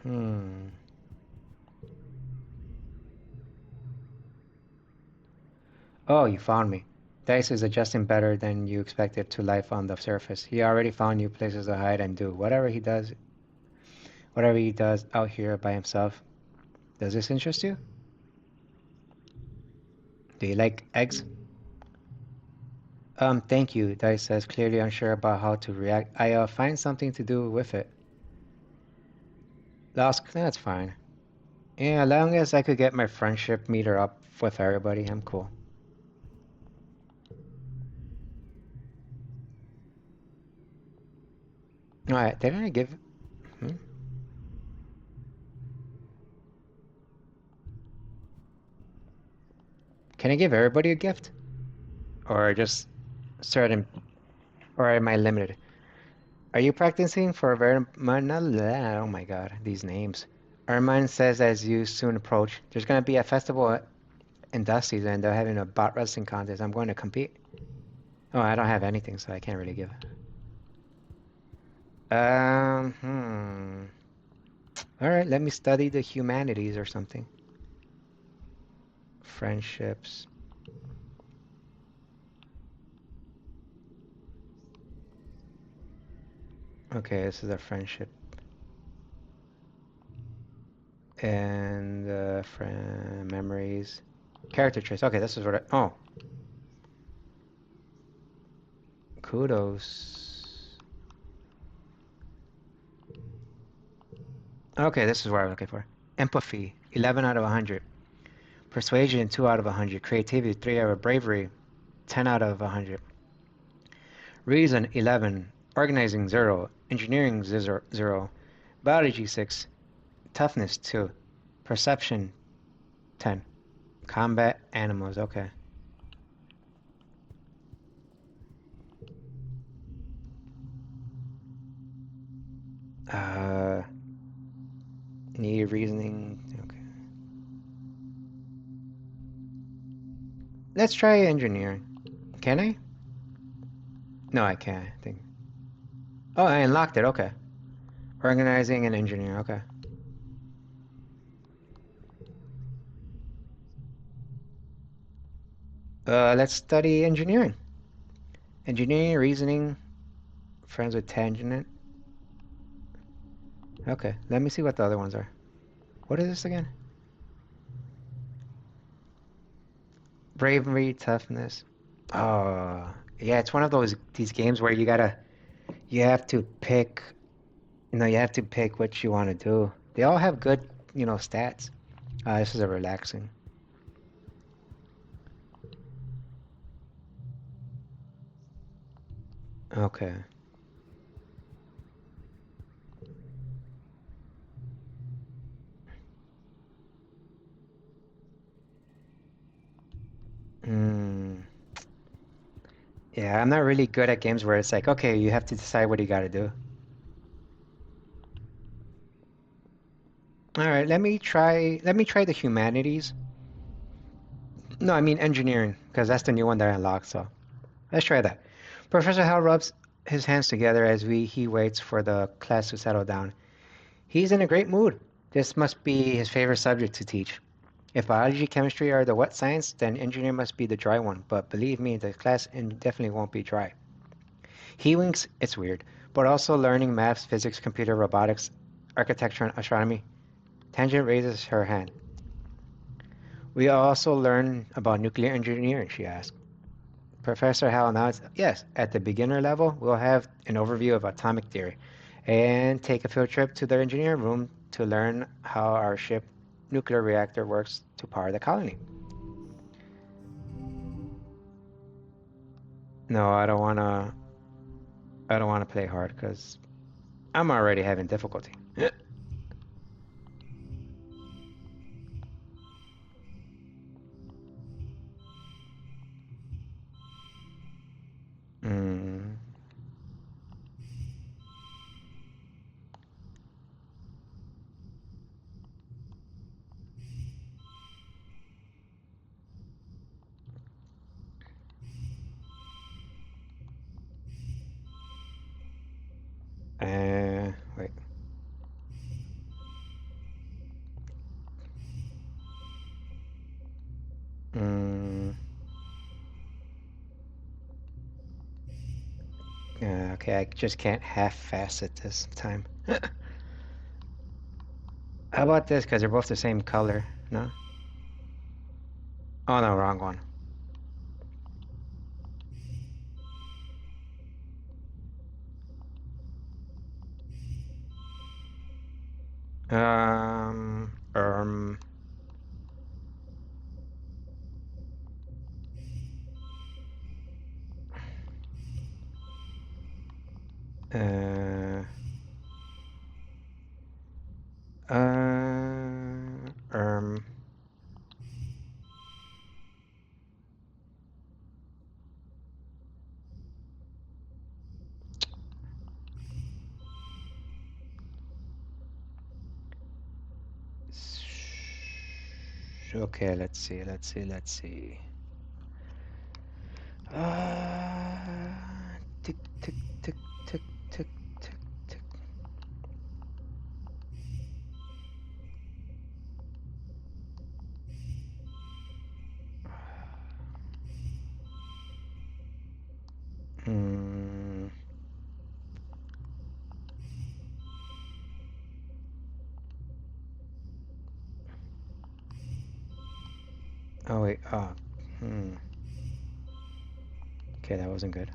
Hmm. Oh, you found me. Dice is adjusting better than you expected to life on the surface. He already found new places to hide and do whatever he does out here by himself. Does this interest you? Do you like eggs? Thank you, Dice says, clearly unsure about how to react. I find something to do with it. That's fine. Yeah, as long as I could get my friendship meter up with everybody, I'm cool. Alright, didn't I give... Hmm? Can I give everybody a gift? Or just certain... Or am I limited? Are you practicing for Vermanala? Oh my god, these names. Erman says as you soon approach, there's gonna be a festival in Dusty's and they're having a bot wrestling contest. I'm going to compete. Oh, I don't have anything, so I can't really give. Hmm. Alright, let me study the humanities or something. Friendships. Okay, this is a friendship. And friend memories. Character traits. Okay, this is what I... Oh. Kudos. Okay, this is what I'm looking for. Empathy, 11 out of 100. Persuasion, 2 out of 100. Creativity, 3 out of bravery, 10 out of 100. Reason, 11. Organizing, 0. Engineering, 0. Biology, 6. Toughness, 2. Perception, 10. Combat, animals, okay. Uh, need reasoning, okay. Let's try engineering. Can I? No, I can't, I think. Oh, I unlocked it, okay. Organizing and engineering, okay. Let's study engineering. Engineering, reasoning, friends with tangent. Okay, let me see what the other ones are. What is this again? Bravery, toughness. Oh, yeah, it's one of these games where you have to pick, you have to pick what you want to do. They all have good, stats. This is a relaxing. Okay. Hmm. Yeah, I'm not really good at games where it's like, okay, you have to decide what you gotta do. All right, let me try the humanities. No, I mean engineering, because that's the new one that I unlocked, so let's try that. Professor Hal rubs his hands together as he waits for the class to settle down. He's in a great mood. This must be his favorite subject to teach. If biology, chemistry are the wet science, then engineering must be the dry one. But believe me, the class definitely won't be dry. He winks, it's weird, but also learning maths, physics, computer, robotics, architecture, and astronomy. Tangent raises her hand. We also learn about nuclear engineering, she asked. Professor Howell nods. Yes, at the beginner level, we'll have an overview of atomic theory and take a field trip to the engineering room to learn how our ship nuclear reactor works to power the colony. No, I don't wanna play hard because I'm already having difficulty. Mm, wait. Mm, okay, I just can't half-fast it this time. How about this? Because they're both the same color. No? Oh no, wrong one. Um, um, uh, um. Okay, let's see. Uh, tick, tick, tick, tick, tick, tick, tick. Hmm. Oh wait. Oh. Hmm. Okay, that wasn't good.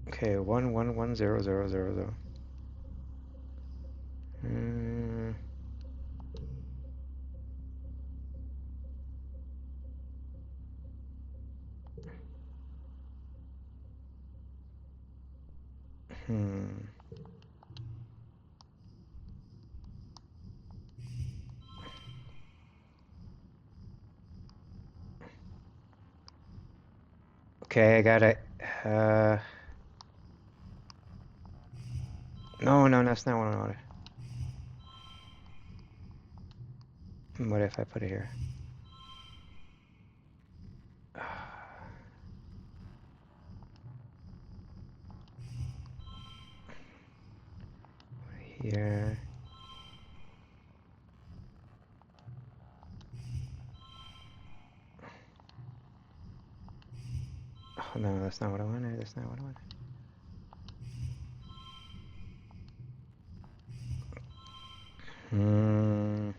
Okay, 1110000. Hmm. Hmm. Okay, I got it. Uh. No, no, that's not what I wanted. What if I put it here? Here. Oh no, that's not what I wanted. That's not what I wanted. Hmm.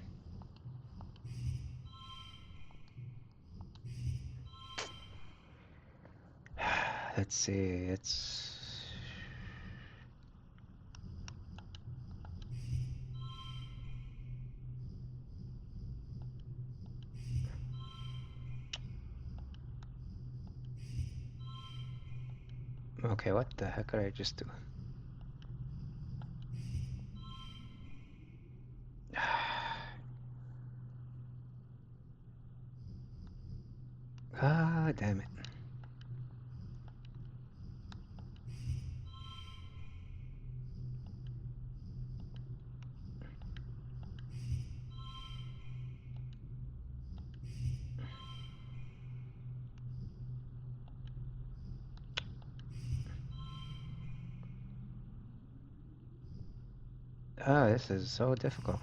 Let's see. It's okay. What the heck did I just do? God damn it. Oh, this is so difficult.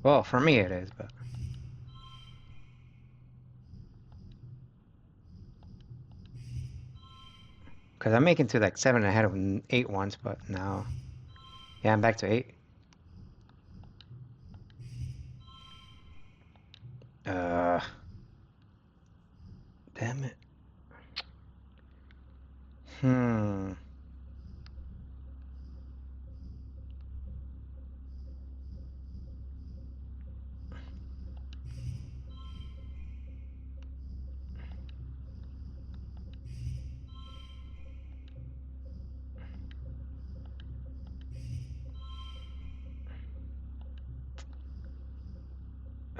Well, for me it is, but... Because I'm making to like 7 ahead of 8 once, but now... Yeah, I'm back to 8. Damn it. Hmm.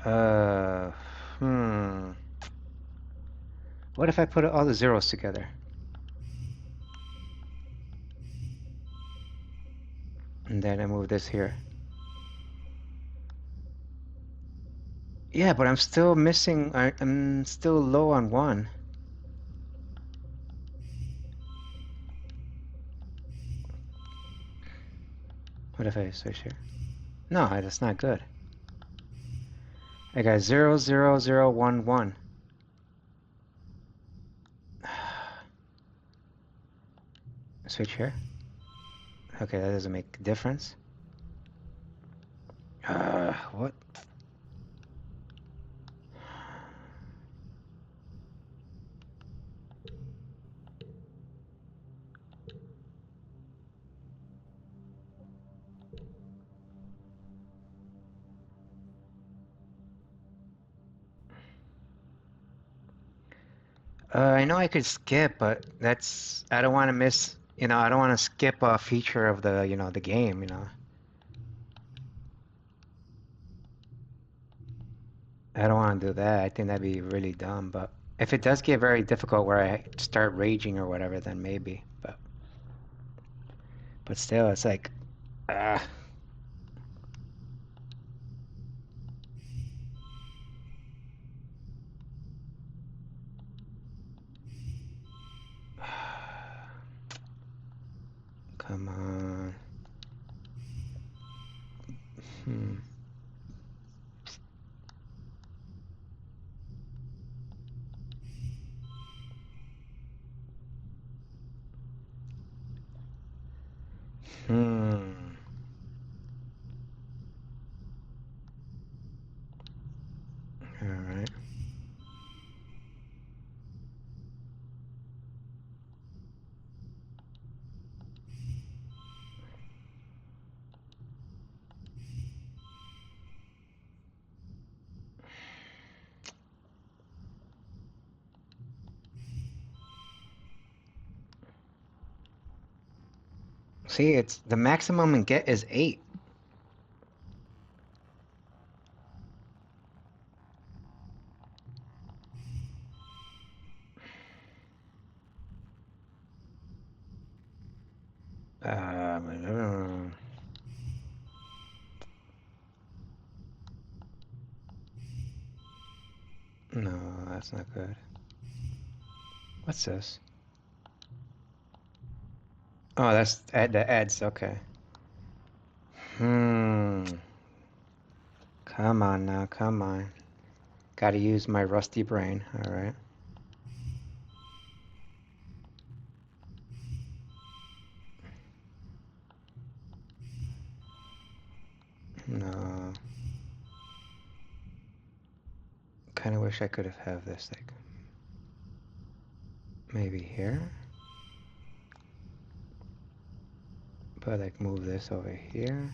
Uh... Hmm. What if I put all the zeros together? And then I move this here. Yeah, but I'm still missing... I'm still low on 1. What if I switch here? No, that's not good. I got 0, 0, 0, 1, 1. Switch here. Okay, that doesn't make a difference. What? I know I could skip, but that's... I don't want to miss... You know, I don't want to skip a feature of the, you know, the game, you know. I don't want to do that. I think that'd be really dumb, but... If it does get very difficult where I start raging or whatever, then maybe, but... But still, it's like... Ah... Come on. Hmm. Hmm. Alright. See, it's... The maximum and get is 8. No, that's not good. What's this? Oh, that's the ads. Okay. Hmm. Come on now, come on. Gotta use my rusty brain. All right. No. Kind of wish I could have this like maybe here, but like move this over here.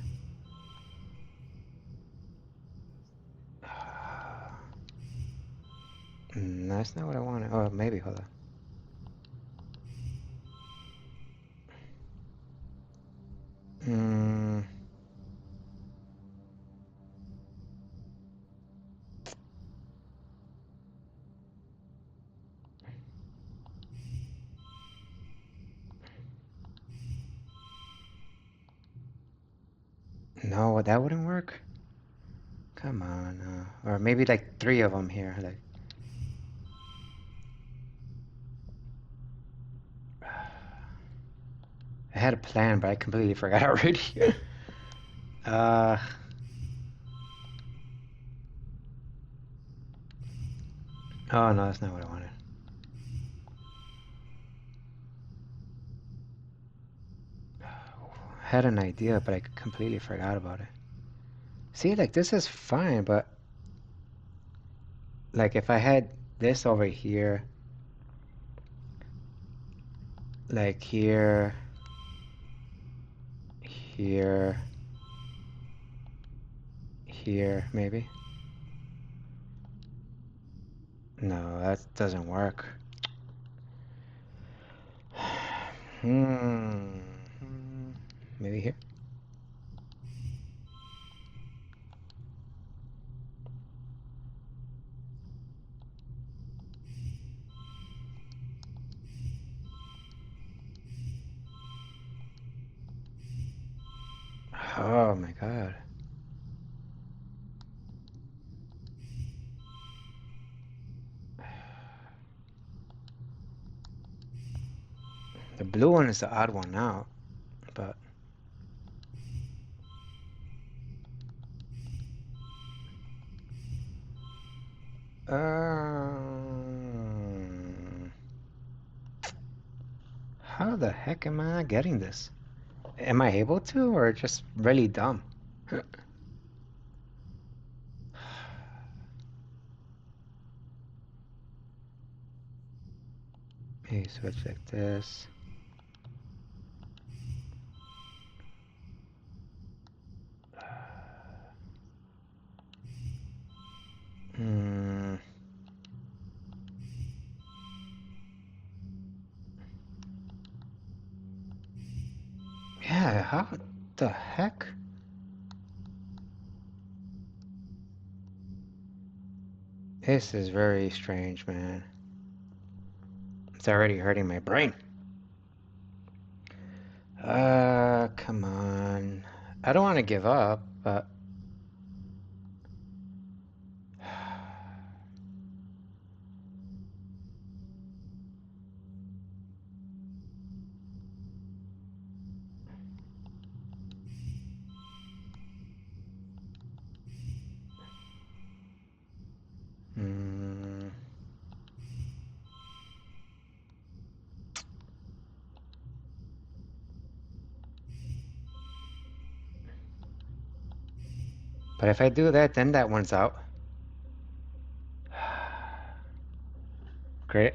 That's not what I wanted. Oh, maybe. Hold on. Hmm. No, that wouldn't work. Come on. Or maybe like three of them here. Like, I had a plan, but I completely forgot already. uh, oh no, that's not what I wanted. I had an idea, but I completely forgot about it. See, like this is fine, but like if I had this over here, like here, here, here, maybe. No, that doesn't work. Hmm. Maybe here. Oh my God. The blue one is the odd one out, but how the heck am I not getting this? Am I able to, or just really dumb? Maybe switch like this. Hmm. Yeah, how the heck? This is very strange, man. It's already hurting my brain. Come on. I don't want to give up, but hmm. But if I do that, then that one's out. Great.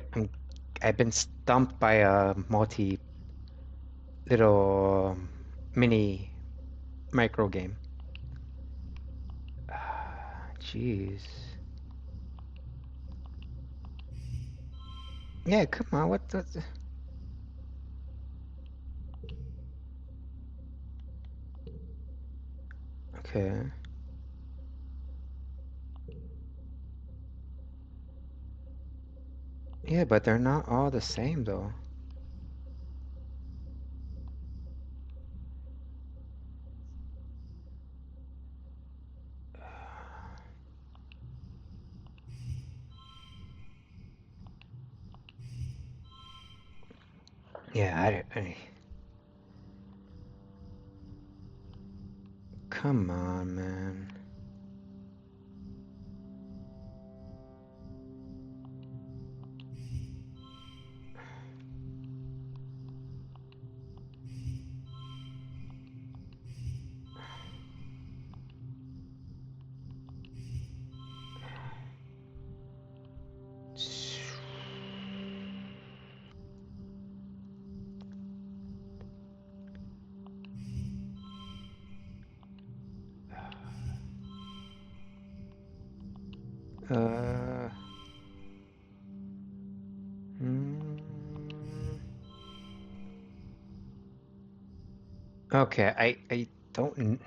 I've been stumped by a multi little mini micro game. Jeez. Yeah, come on. What the? Okay. Yeah, but they're not all the same though. Yeah, come on, man. Uh. Hmm. Okay, I don't.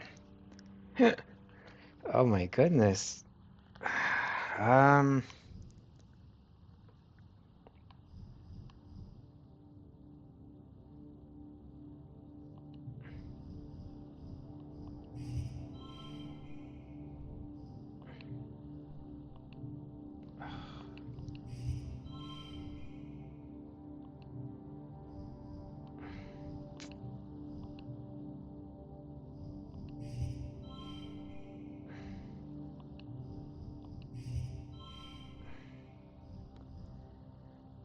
Oh my goodness. Um.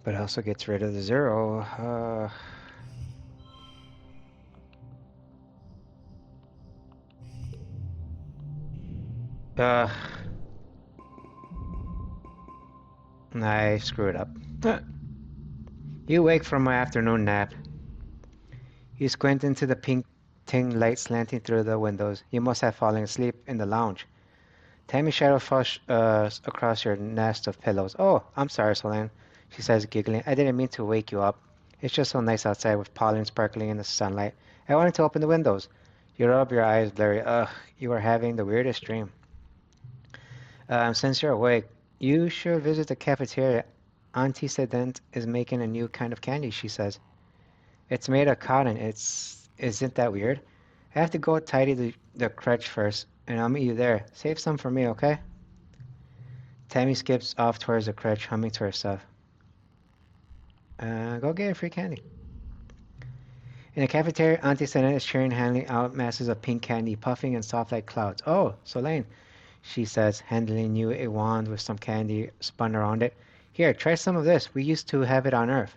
but it also gets rid of the 0. Uh, I screwed up. You wake from my afternoon nap. You squint into the pink ting light slanting through the windows. You must have fallen asleep in the lounge. Tammy's shadow falls across your nest of pillows. Oh, I'm sorry, Solange, she says, giggling. I didn't mean to wake you up. It's just so nice outside with pollen sparkling in the sunlight. I wanted to open the windows. You rub your eyes blurry. Ugh, you are having the weirdest dream. Since you're awake, you should visit the cafeteria. Auntie Sedent is making a new kind of candy, she says. It's made of cotton. Isn't that weird? I have to go tidy the crutch first, and I'll meet you there. Save some for me, okay? Tammy skips off towards the crutch, humming to herself. Go get a free candy. In the cafeteria, Auntie Senna is cheering, handing out masses of pink candy, puffing and soft like clouds. Oh, Solane, she says, handing you a wand with some candy spun around it. Here, try some of this. We used to have it on Earth.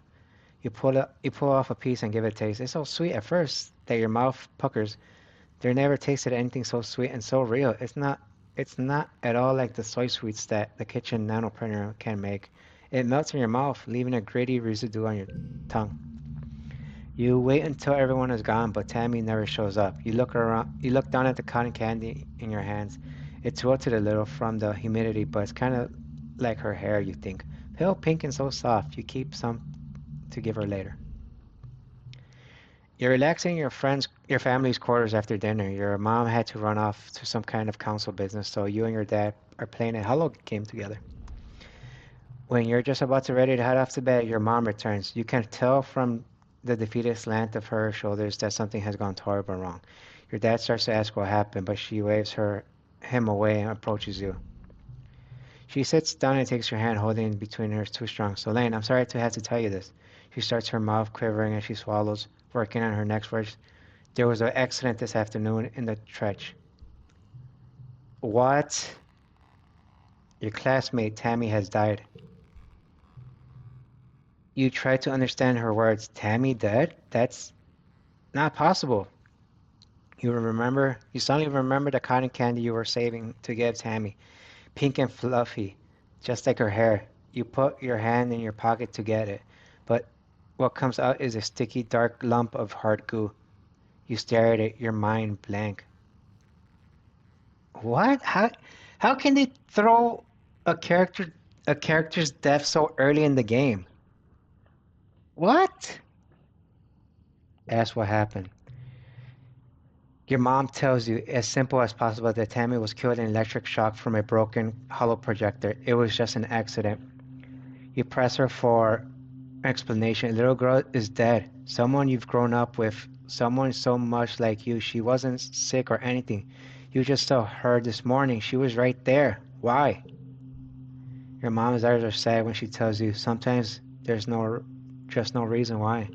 You pull off a piece and give it a taste. It's so sweet at first that your mouth puckers. There never tasted anything so sweet and so real. It's not at all like the soy sweets that the kitchen nanoprinter can make. It melts in your mouth, leaving a gritty residue on your tongue. You wait until everyone is gone, but Tammy never shows up. You look down at the cotton candy in your hands. It's wilted a little from the humidity, but it's kind of like her hair, you think. Pale pink and so soft. You keep some to give her later. You're relaxing in your family's quarters after dinner. Your mom had to run off to some kind of council business, so you and your dad are playing a Hello game together. When you're just about to ready to head off to bed, your mom returns. You can tell from the defeated slant of her shoulders that something has gone horribly wrong. Your dad starts to ask what happened, but she waves him away and approaches you. She sits down and takes your hand, holding it between hers too strong. Solane, I'm sorry to have to tell you this. She starts, her mouth quivering as she swallows, working on her next words. There was an accident this afternoon in the trench. What? Your classmate Tammy has died. You try to understand her words. Tammy dead? That's not possible. You suddenly remember the cotton candy you were saving to give Tammy. Pink and fluffy, just like her hair. You put your hand in your pocket to get it, but what comes out is a sticky, dark lump of hard goo. You stare at it, your mind blank. What? How can they throw a character a character's death so early in the game? What? Ask what happened. Your mom tells you, as simple as possible, that Tammy was killed in electric shock from a broken hollow projector. It was just an accident. You press her for explanation. Little girl is dead. Someone you've grown up with. Someone so much like you. She wasn't sick or anything. You just saw her this morning. She was right there. Why? Your mom's eyes are sad when she tells you. Sometimes there's just no reason why.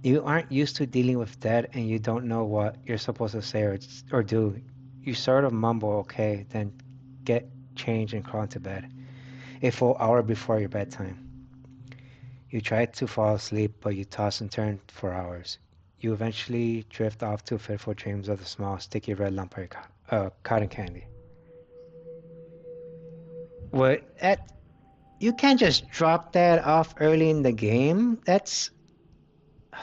You aren't used to dealing with death and you don't know what you're supposed to say or do. You sort of mumble okay, then get changed and crawl into bed. A full hour before your bedtime. You try to fall asleep, but you toss and turn for hours. You eventually drift off to fitful dreams of the small, sticky red lump of cotton candy. What? You can't just drop that off early in the game? That's... Are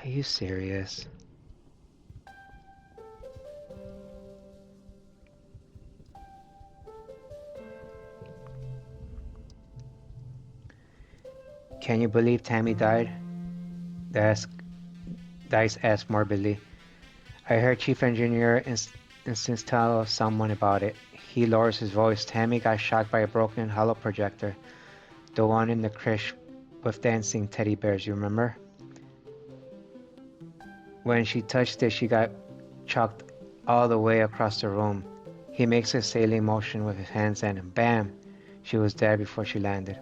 you serious? Can you believe Tammy died? Dice asked morbidly. I heard Chief Engineer instance tell someone about it. He lowers his voice. Tammy got shocked by a broken hollow projector. The one in the crèche with dancing teddy bears, you remember? When she touched it, she got chucked all the way across the room. He makes a sailing motion with his hands and bam! She was dead before she landed.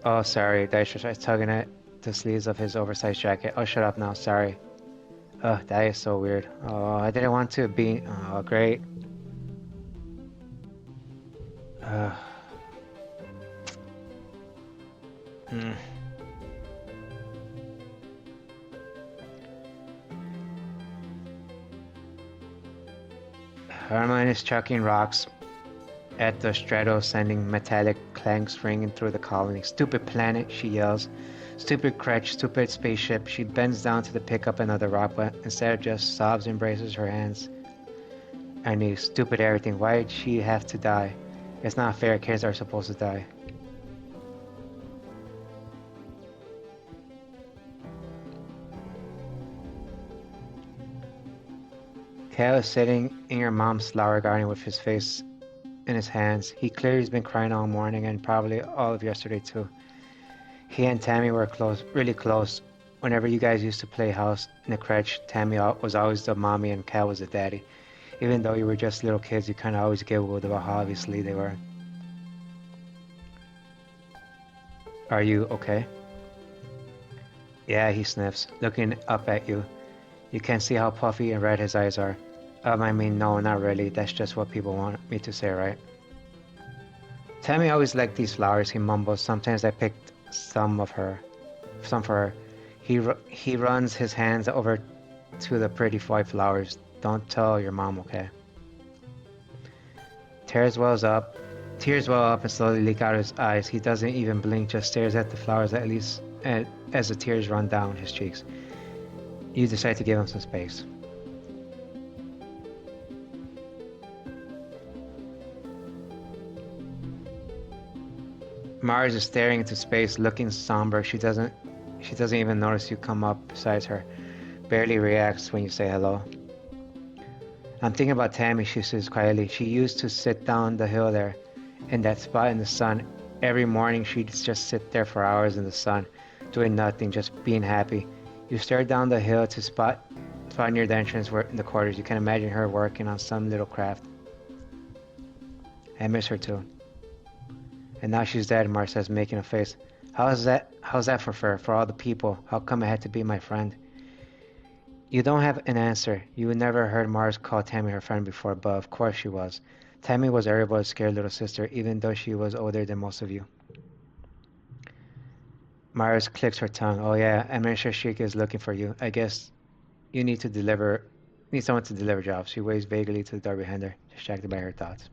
Oh, sorry. Daisha starts tugging at the sleeves of his oversized jacket. Oh, shut up now. Sorry. Oh, that is so weird. Oh, I didn't want to be. Oh, great. Uh, hmm. Hermione is chucking rocks at the strato, sending metallic clanks ringing through the colony. Stupid planet, she yells. Stupid crutch, stupid spaceship. She bends down to pick up another rock, but instead just sobs and braces her hands. I knew, stupid everything. Why did she have to die? It's not fair, kids are supposed to die. Cal is sitting in your mom's flower garden with his face in his hands. He clearly has been crying all morning and probably all of yesterday too. He and Tammy were close, really close. Whenever you guys used to play house in the crèche, Tammy was always the mommy and Cal was the daddy. Even though you were just little kids, you kind of always giggled about how obviously they were. Are you okay? Yeah, he sniffs, looking up at you. You can see how puffy and red his eyes are. I mean, no, not really. That's just what people want me to say, right? Tammy always liked these flowers, he mumbles. Sometimes I picked some for her. He runs his hands over to the pretty white flowers. Don't tell your mom, okay? Tears wells up. Tears well up and slowly leak out of his eyes. He doesn't even blink, just stares at the flowers as the tears run down his cheeks. You decide to give him some space. Mars is staring into space, looking somber. She doesn't even notice you come up beside her. Barely reacts when you say hello. I'm thinking about Tammy, she says quietly. She used to sit down the hill there, in that spot in the sun. Every morning she'd just sit there for hours in the sun, doing nothing, just being happy. You stare down the hill to spot near the entrance where in the quarters. You can imagine her working on some little craft. I miss her too. And now she's dead, Mars says, making a face. How's that for all the people? How come it had to be my friend? You don't have an answer. You never heard Mars call Tammy her friend before, but of course she was. Tammy was everybody's scared little sister, even though she was older than most of you. Mars clicks her tongue. Oh yeah, Administrator Sheik is looking for you. I guess you need someone to deliver jobs. She waves vaguely to the door behind her, distracted by her thoughts.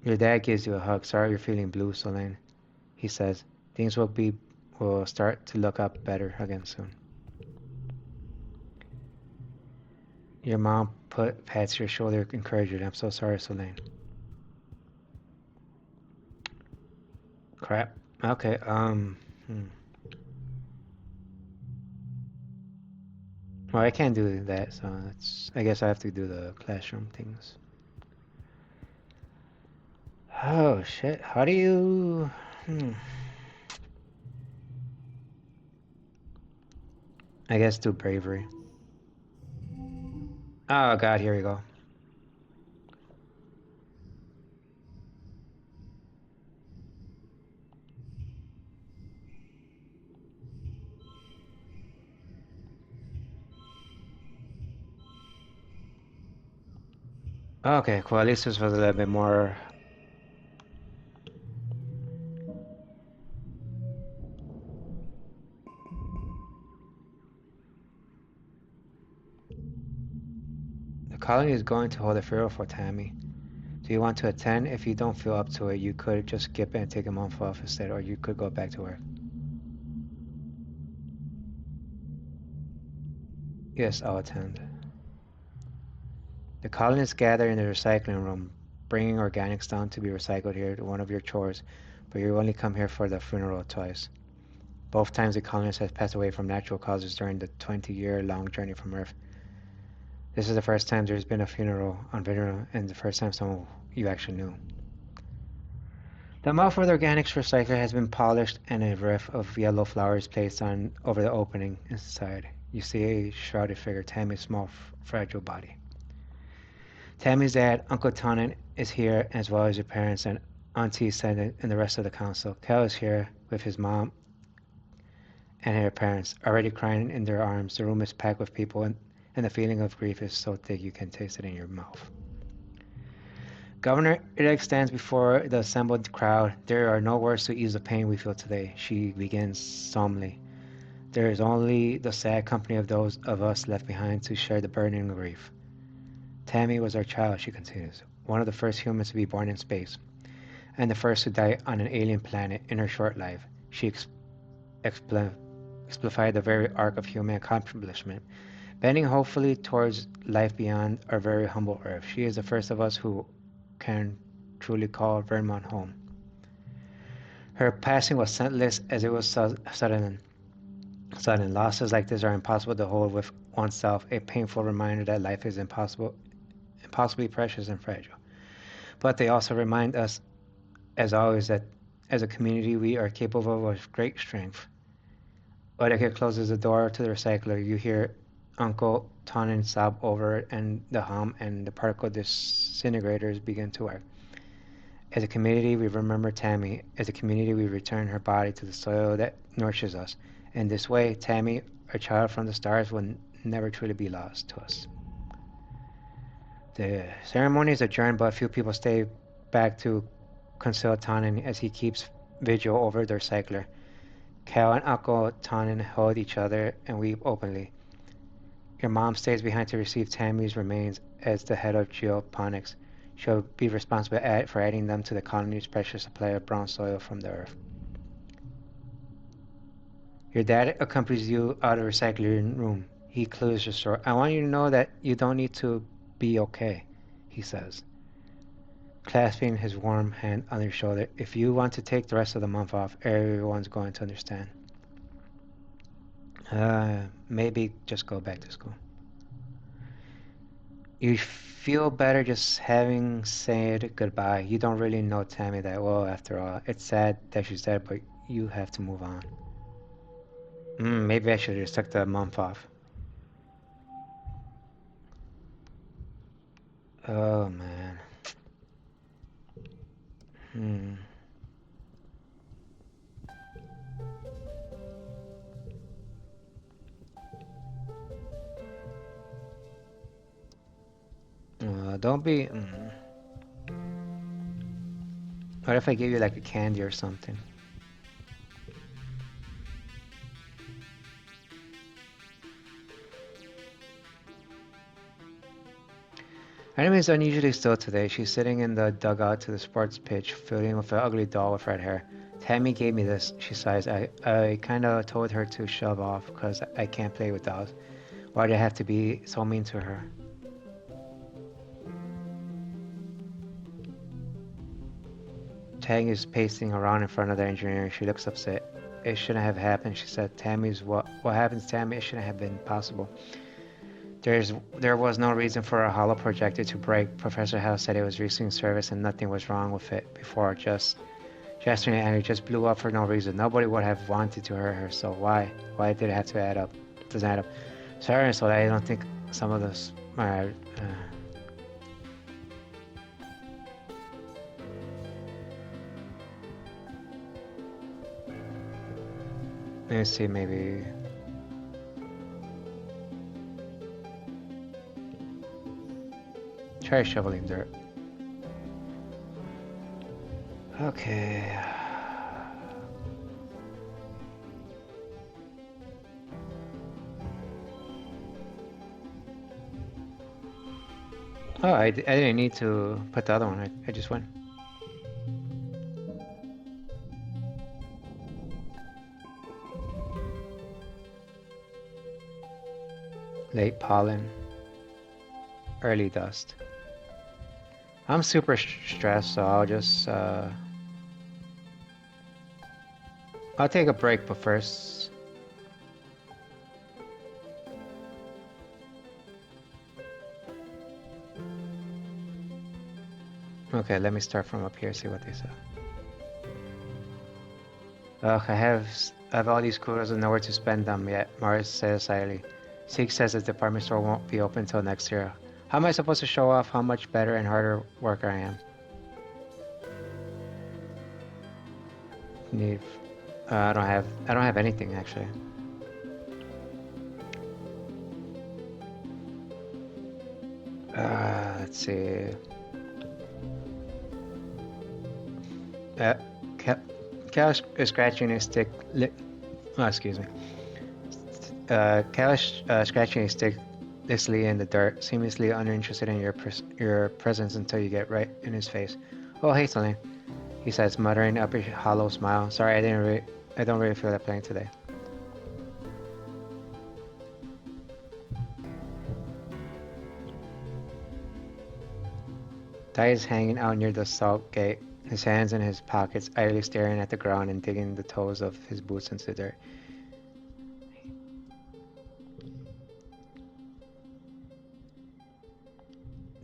Your dad gives you a hug. Sorry you're feeling blue, Solane. He says, things will start to look up better again soon. Your mom pats your shoulder, encouraging you. I'm so sorry, Solane. Crap. Okay, Well, I can't do that, so I guess I have to do the classroom things. Oh, shit. How do you... I guess do bravery. Oh, God, here we go. Okay, cool. At least this was a little bit more... The colony is going to hold a funeral for Tammy. Do you want to attend? If you don't feel up to it, you could just skip it and take a month off instead, or you could go back to work. Yes, I'll attend. The colonists gather in the recycling room, bringing organics down to be recycled here to one of your chores, but you only come here for the funeral twice. Both times the colonists have passed away from natural causes during the 20-year-long journey from Earth. This is the first time there's been a funeral on Venera, and the first time someone you actually knew. The mouth for the organics recycler has been polished and a wreath of yellow flowers placed on over the opening inside. You see a shrouded figure, Tammy's small, fragile body. Tammy's dad, Uncle Tonin, is here, as well as your parents and Auntie Senna and the rest of the council. Cal is here with his mom and her parents, already crying in their arms. The room is packed with people, and the feeling of grief is so thick you can taste it in your mouth. Governor-elect stands before the assembled crowd. There are no words to ease the pain we feel today, she begins solemnly. There is only the sad company of those of us left behind to share the burden and grief. Tammy was our child, she continues, one of the first humans to be born in space, and the first to die on an alien planet in her short life. She exemplified the very arc of human accomplishment, bending hopefully towards life beyond our very humble Earth. She is the first of us who can truly call Vermont home. Her passing was scentless as it was sudden. Sudden losses like this are impossible to hold with oneself, a painful reminder that life is impossibly precious and fragile. But they also remind us, as always, that as a community we are capable of great strength. Odeke closes the door to the recycler. You hear Uncle Tonin sob over it, and the hum and the particle disintegrators begin to work. As a community, we remember Tammy. As a community, we return her body to the soil that nourishes us. In this way, Tammy, our child from the stars, will never truly be lost to us. The ceremony is adjourned, but few people stay back to console Tonin as he keeps vigil over the recycler. Cal and Uncle Tonin hold each other and weep openly. Your mom stays behind to receive Tammy's remains as the head of geoponics. She'll be responsible for adding them to the colony's precious supply of brown soil from the earth. Your dad accompanies you out of the recycling room. He closes your store. I want you to know that you don't need to be okay, he says, clasping his warm hand on your shoulder. If you want to take the rest of the month off, everyone's going to understand. Maybe just go back to school. You feel better just having said goodbye. You don't really know Tammy that well after all. It's sad that she's dead, but you have to move on. Maybe I should have just took the month off. Oh, man. Don't be... What if I give you like a candy or something? Anime is unusually still today. She's sitting in the dugout to the sports pitch, flirting with an ugly doll with red hair. Tammy gave me this, she sighs. I kinda told her to shove off because I can't play with dolls. Why'd I have to be so mean to her? Tang is pacing around in front of the engineer. She looks upset. It shouldn't have happened, she said. What happens, Tammy? It shouldn't have been possible. There was no reason for a hollow projector to break. Professor House said it was resuming service and nothing was wrong with it before. Yesterday, and it just blew up for no reason. Nobody would have wanted to hurt her, so why? Why did it have to add up? It doesn't add up. Sorry, so I don't think some of those... let me see, maybe... Try shoveling dirt. Okay. Oh, I didn't need to put the other one. I just went. Late pollen. Early dust. I'm super stressed, so I'll just I'll take a break, but first okay, let me start from up here, see what they say. Ugh, I have all these kudos and nowhere to spend them yet, Morris says slyly. Zeke says the department store won't be open until next year. How am I supposed to show off how much better and harder worker I am? Need. I don't have anything actually. Let's see. Uh, Cal is scratching his stick. Oh, excuse me. Cal is scratching his stick listlessly in the dirt, seemingly uninterested in your presence until you get right in his face. Oh, hey, Celine, he says, muttering up a hollow smile. Sorry, I don't really feel like playing today. Dai is hanging out near the salt gate, his hands in his pockets, idly staring at the ground and digging the toes of his boots into the dirt.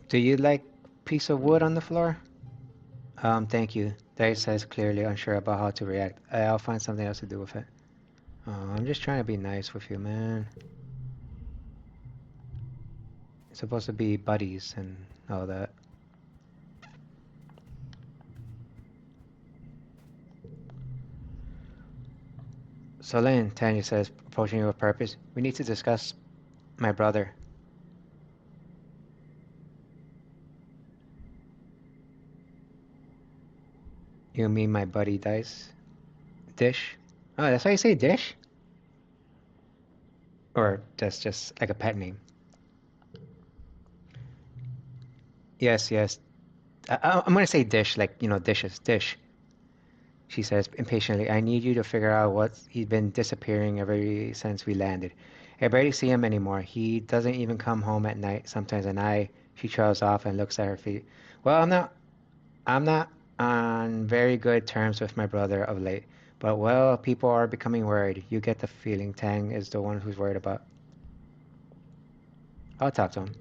Do you like piece of wood on the floor? Thank you. Dai says, clearly unsure about how to react. I'll find something else to do with it. Oh, I'm just trying to be nice with you, man. It's supposed to be buddies and all that. Solane, Tanya says, approaching you with purpose. We need to discuss my brother. You mean my buddy Dice? Dish? Oh, that's how you say Dish? Or that's just like a pet name? Yes, yes. I'm gonna say Dish, like, you know, dishes. Dish. She says impatiently, I need you to figure out what he's been disappearing ever since we landed. I barely see him anymore. He doesn't even come home at night sometimes, and she trails off and looks at her feet. Well, I'm not on very good terms with my brother of late, but well, people are becoming worried. You get the feeling Tang is the one who's worried about. I'll talk to him.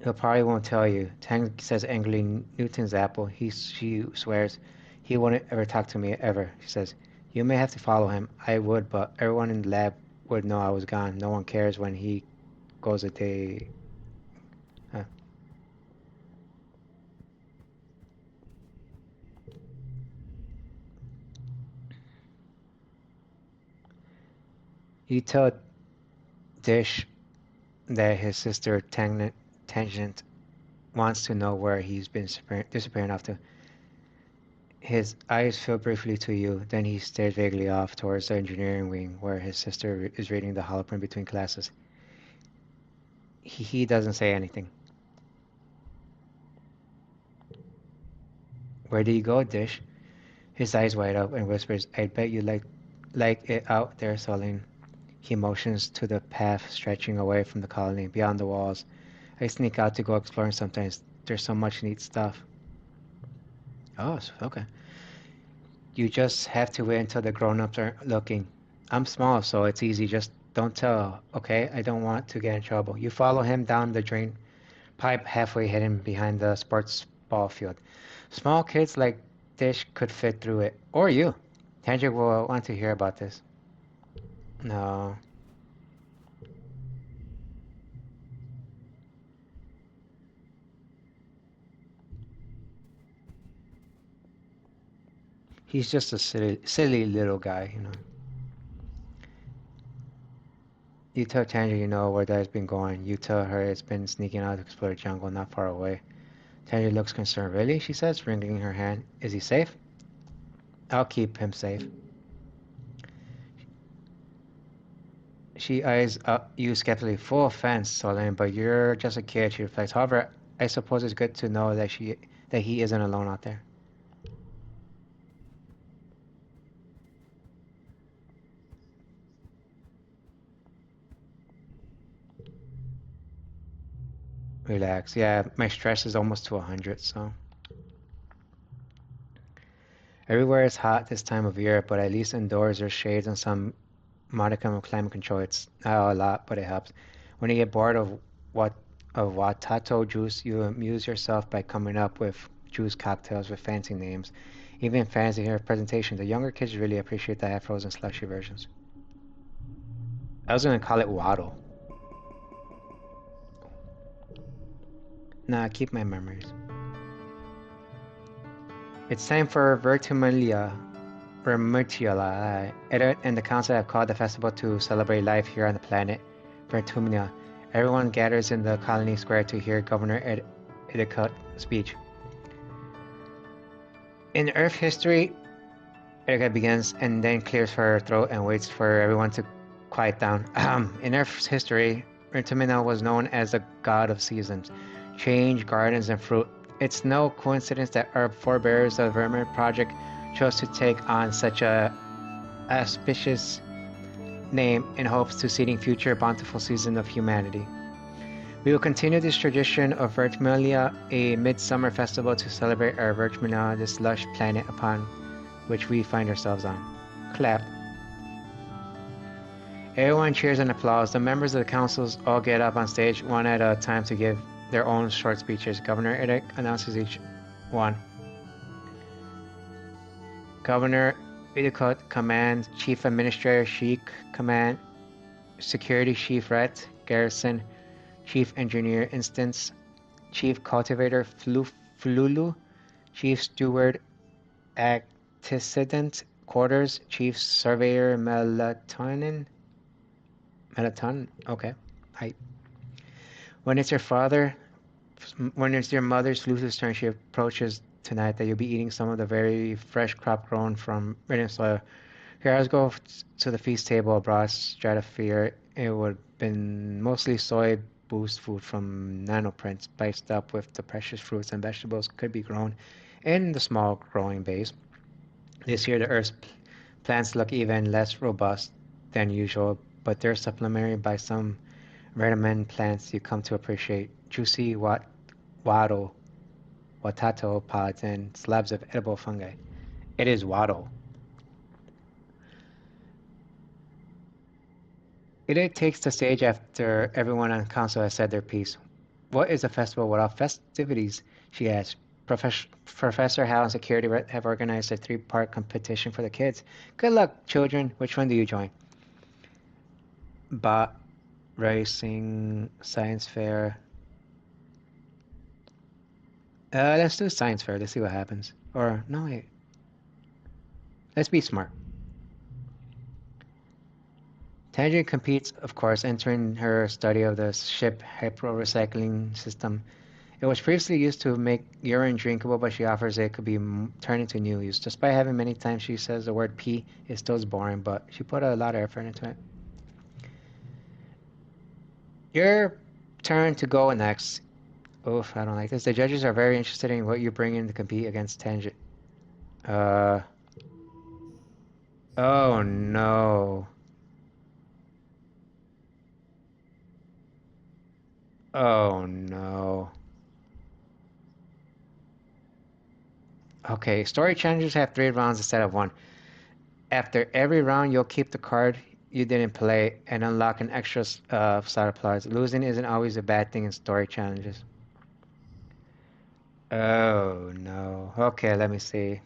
He'll probably won't tell you. Tang says angrily, Newton's apple. She swears he wouldn't ever talk to me ever. She says, you may have to follow him. I would, but everyone in the lab would know I was gone. No one cares when he goes a day. Huh. You tell Dish that his sister Tangent wants to know where he's been disappearing off to. His eyes fill briefly to you, then he stares vaguely off towards the engineering wing where his sister is reading the holoprint between classes. He doesn't say anything. Where do you go, Dish? His eyes wide up and whispers, I bet you like it out there, Salim. He motions to the path stretching away from the colony, beyond the walls. I sneak out to go exploring sometimes. There's so much neat stuff. Oh, okay. You just have to wait until the grown-ups are looking. I'm small, so it's easy. Just don't tell, okay? I don't want to get in trouble. You follow him down the drain pipe halfway hidden behind the sports ball field. Small kids like Dish could fit through it. Or you. Tangent will want to hear about this. No. He's just a silly little guy, you know. You tell Tangent you know where Dad's been going. You tell her it's been sneaking out to explore the jungle not far away. Tangent looks concerned. Really? She says, wringing her hand. Is he safe? I'll keep him safe. She eyes you skeptically. Full offense, Solane, but you're just a kid, she reflects. However, I suppose it's good to know that he isn't alone out there. Relax. Yeah, my stress is almost to 100, so. Everywhere is hot this time of year, but at least indoors there's shades and some modicum of climate control. It's not a lot, but it helps. When you get bored what of Watato juice, you amuse yourself by coming up with juice cocktails with fancy names, even fancier presentations. The younger kids really appreciate the half-frozen slushy versions. I was gonna call it Waddle. Nah, keep my memories. It's time for Vermutiala. Edit and the council have called the festival to celebrate life here on the planet. Vertumnia. Everyone gathers in the colony square to hear Governor Edicott speech. In Earth history, Erika begins and then clears her throat and waits for everyone to quiet down. In Earth's history, Vertumina was known as the god of seasons, change, gardens, and fruit. It's no coincidence that our forebears of the Vermeer Project chose to take on such a auspicious name in hopes to seeding future bountiful season of humanity. We will continue this tradition of Vertmilia, a midsummer festival to celebrate our Vertmilia, this lush planet upon which we find ourselves on. Clap. Everyone cheers and applauds. The members of the councils all get up on stage one at a time to give their own short speeches. Governor Edic announces each one. Governor Idicott, Command, Chief Administrator Sheik, Command, Security Chief Ret, Garrison, Chief Engineer Instance, Chief Cultivator Flulu, Chief Steward Antecedent Quarters, Chief Surveyor Melatonin, okay. Hi. When it's your mother's Lucy's turn, she approaches tonight that you'll be eating some of the very fresh crop grown from rich soil. Here, let's go to the feast table abroad stratosphere. It would have been mostly soy boost food from nanoprints, spiced up with the precious fruits and vegetables could be grown in the small growing bays. This year, the Earth's plants look even less robust than usual, but they're supplemented by some vitamin plants you come to appreciate. Juicy wattle, watato pods, and slabs of edible fungi. It is wattle. It takes the stage after everyone on council has said their piece. What is a festival without festivities? She asked. Professor Hal and security have organized a three-part competition for the kids. Good luck, children. Which one do you join? Bot racing, science fair. Let's do science fair. Let's see what happens. Or no, wait. Let's be smart. Tangent competes, of course, entering her study of the ship hypro recycling system. It was previously used to make urine drinkable, but she offers it could be turned into new use. Despite having many times she says the word pee, it still is boring, but she put a lot of effort into it. Your turn to go next. Oof, I don't like this. The judges are very interested in what you bring in to compete against Tangent. Oh no. Oh no. Okay, story challenges have 3 rounds instead of 1. After every round, you'll keep the card you didn't play and unlock an extra side applause. Losing isn't always a bad thing in story challenges. Oh no. Okay, let me see.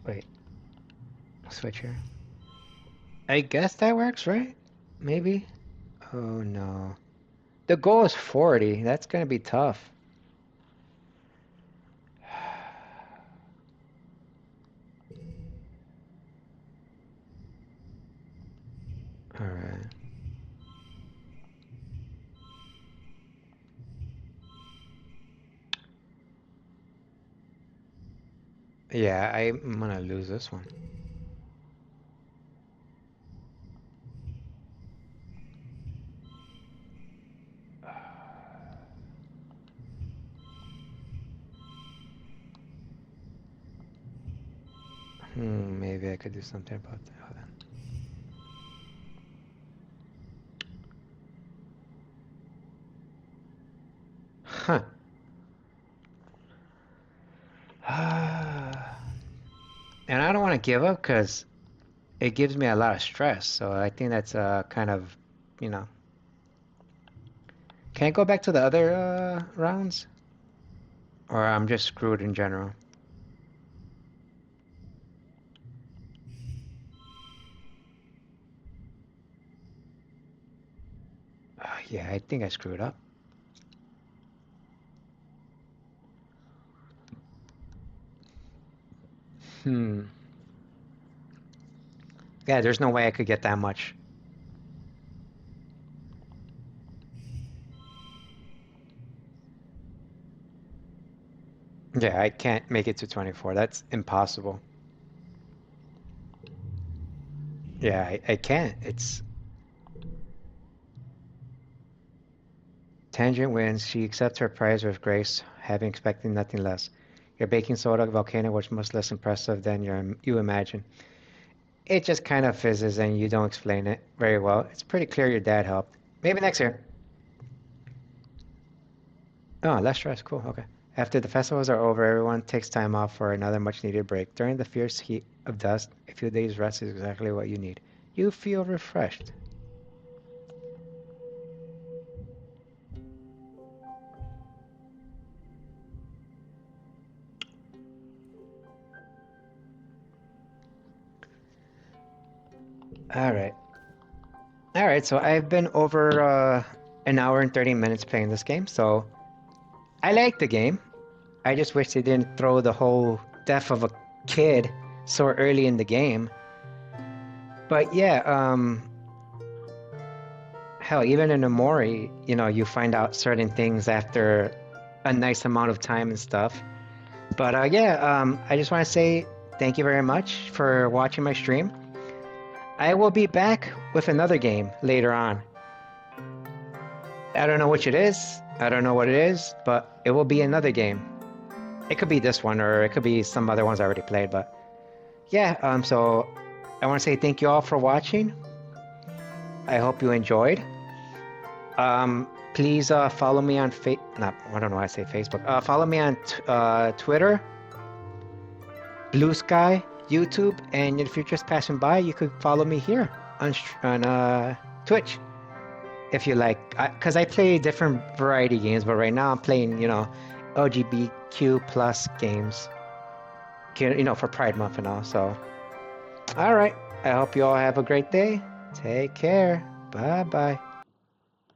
Wait, switch here. I guess that works, right? Maybe? Oh no. The goal is 40. That's gonna be tough. Alright. Yeah, I'm gonna lose this one. Maybe I could do something about that. Hold on. Huh. And I don't want to give up because it gives me a lot of stress. So I think that's kind of, you know. Can I go back to the other rounds? Or I'm just screwed in general? Yeah, I think I screwed up. Hmm. Yeah, there's no way I could get that much. Yeah, I can't make it to 24. That's impossible. Yeah, I can't. It's Tangent wins. She accepts her prize with grace, having expected nothing less. Your baking soda volcano was much less impressive than you imagine. It just kind of fizzes and you don't explain it very well. It's pretty clear your dad helped. Maybe next year. Oh, less stress. Cool. Okay. After the festivals are over, everyone takes time off for another much needed break. During the fierce heat of dust, a few days rest is exactly what you need. You feel refreshed. All right. All right. So I've been over an hour and 30 minutes playing this game. So I like the game. I just wish they didn't throw the whole death of a kid so early in the game. But yeah, hell, even in Amori, you find out certain things after a nice amount of time and stuff. But yeah, I just want to say thank you very much for watching my stream. I will be back with another game later on. I don't know which it is. I don't know what it is, but it will be another game. It could be this one, or it could be some other ones I already played. But yeah, so I want to say thank you all for watching. I hope you enjoyed. Please follow me on I don't know why I say Facebook. Follow me on Twitter, Blue Sky, YouTube, and in the future is passing by, you could follow me here on Twitch if you like. Because I play different variety games, but right now I'm playing, LGBTQ plus games, for Pride Month and all. So, all right. I hope you all have a great day. Take care. Bye bye.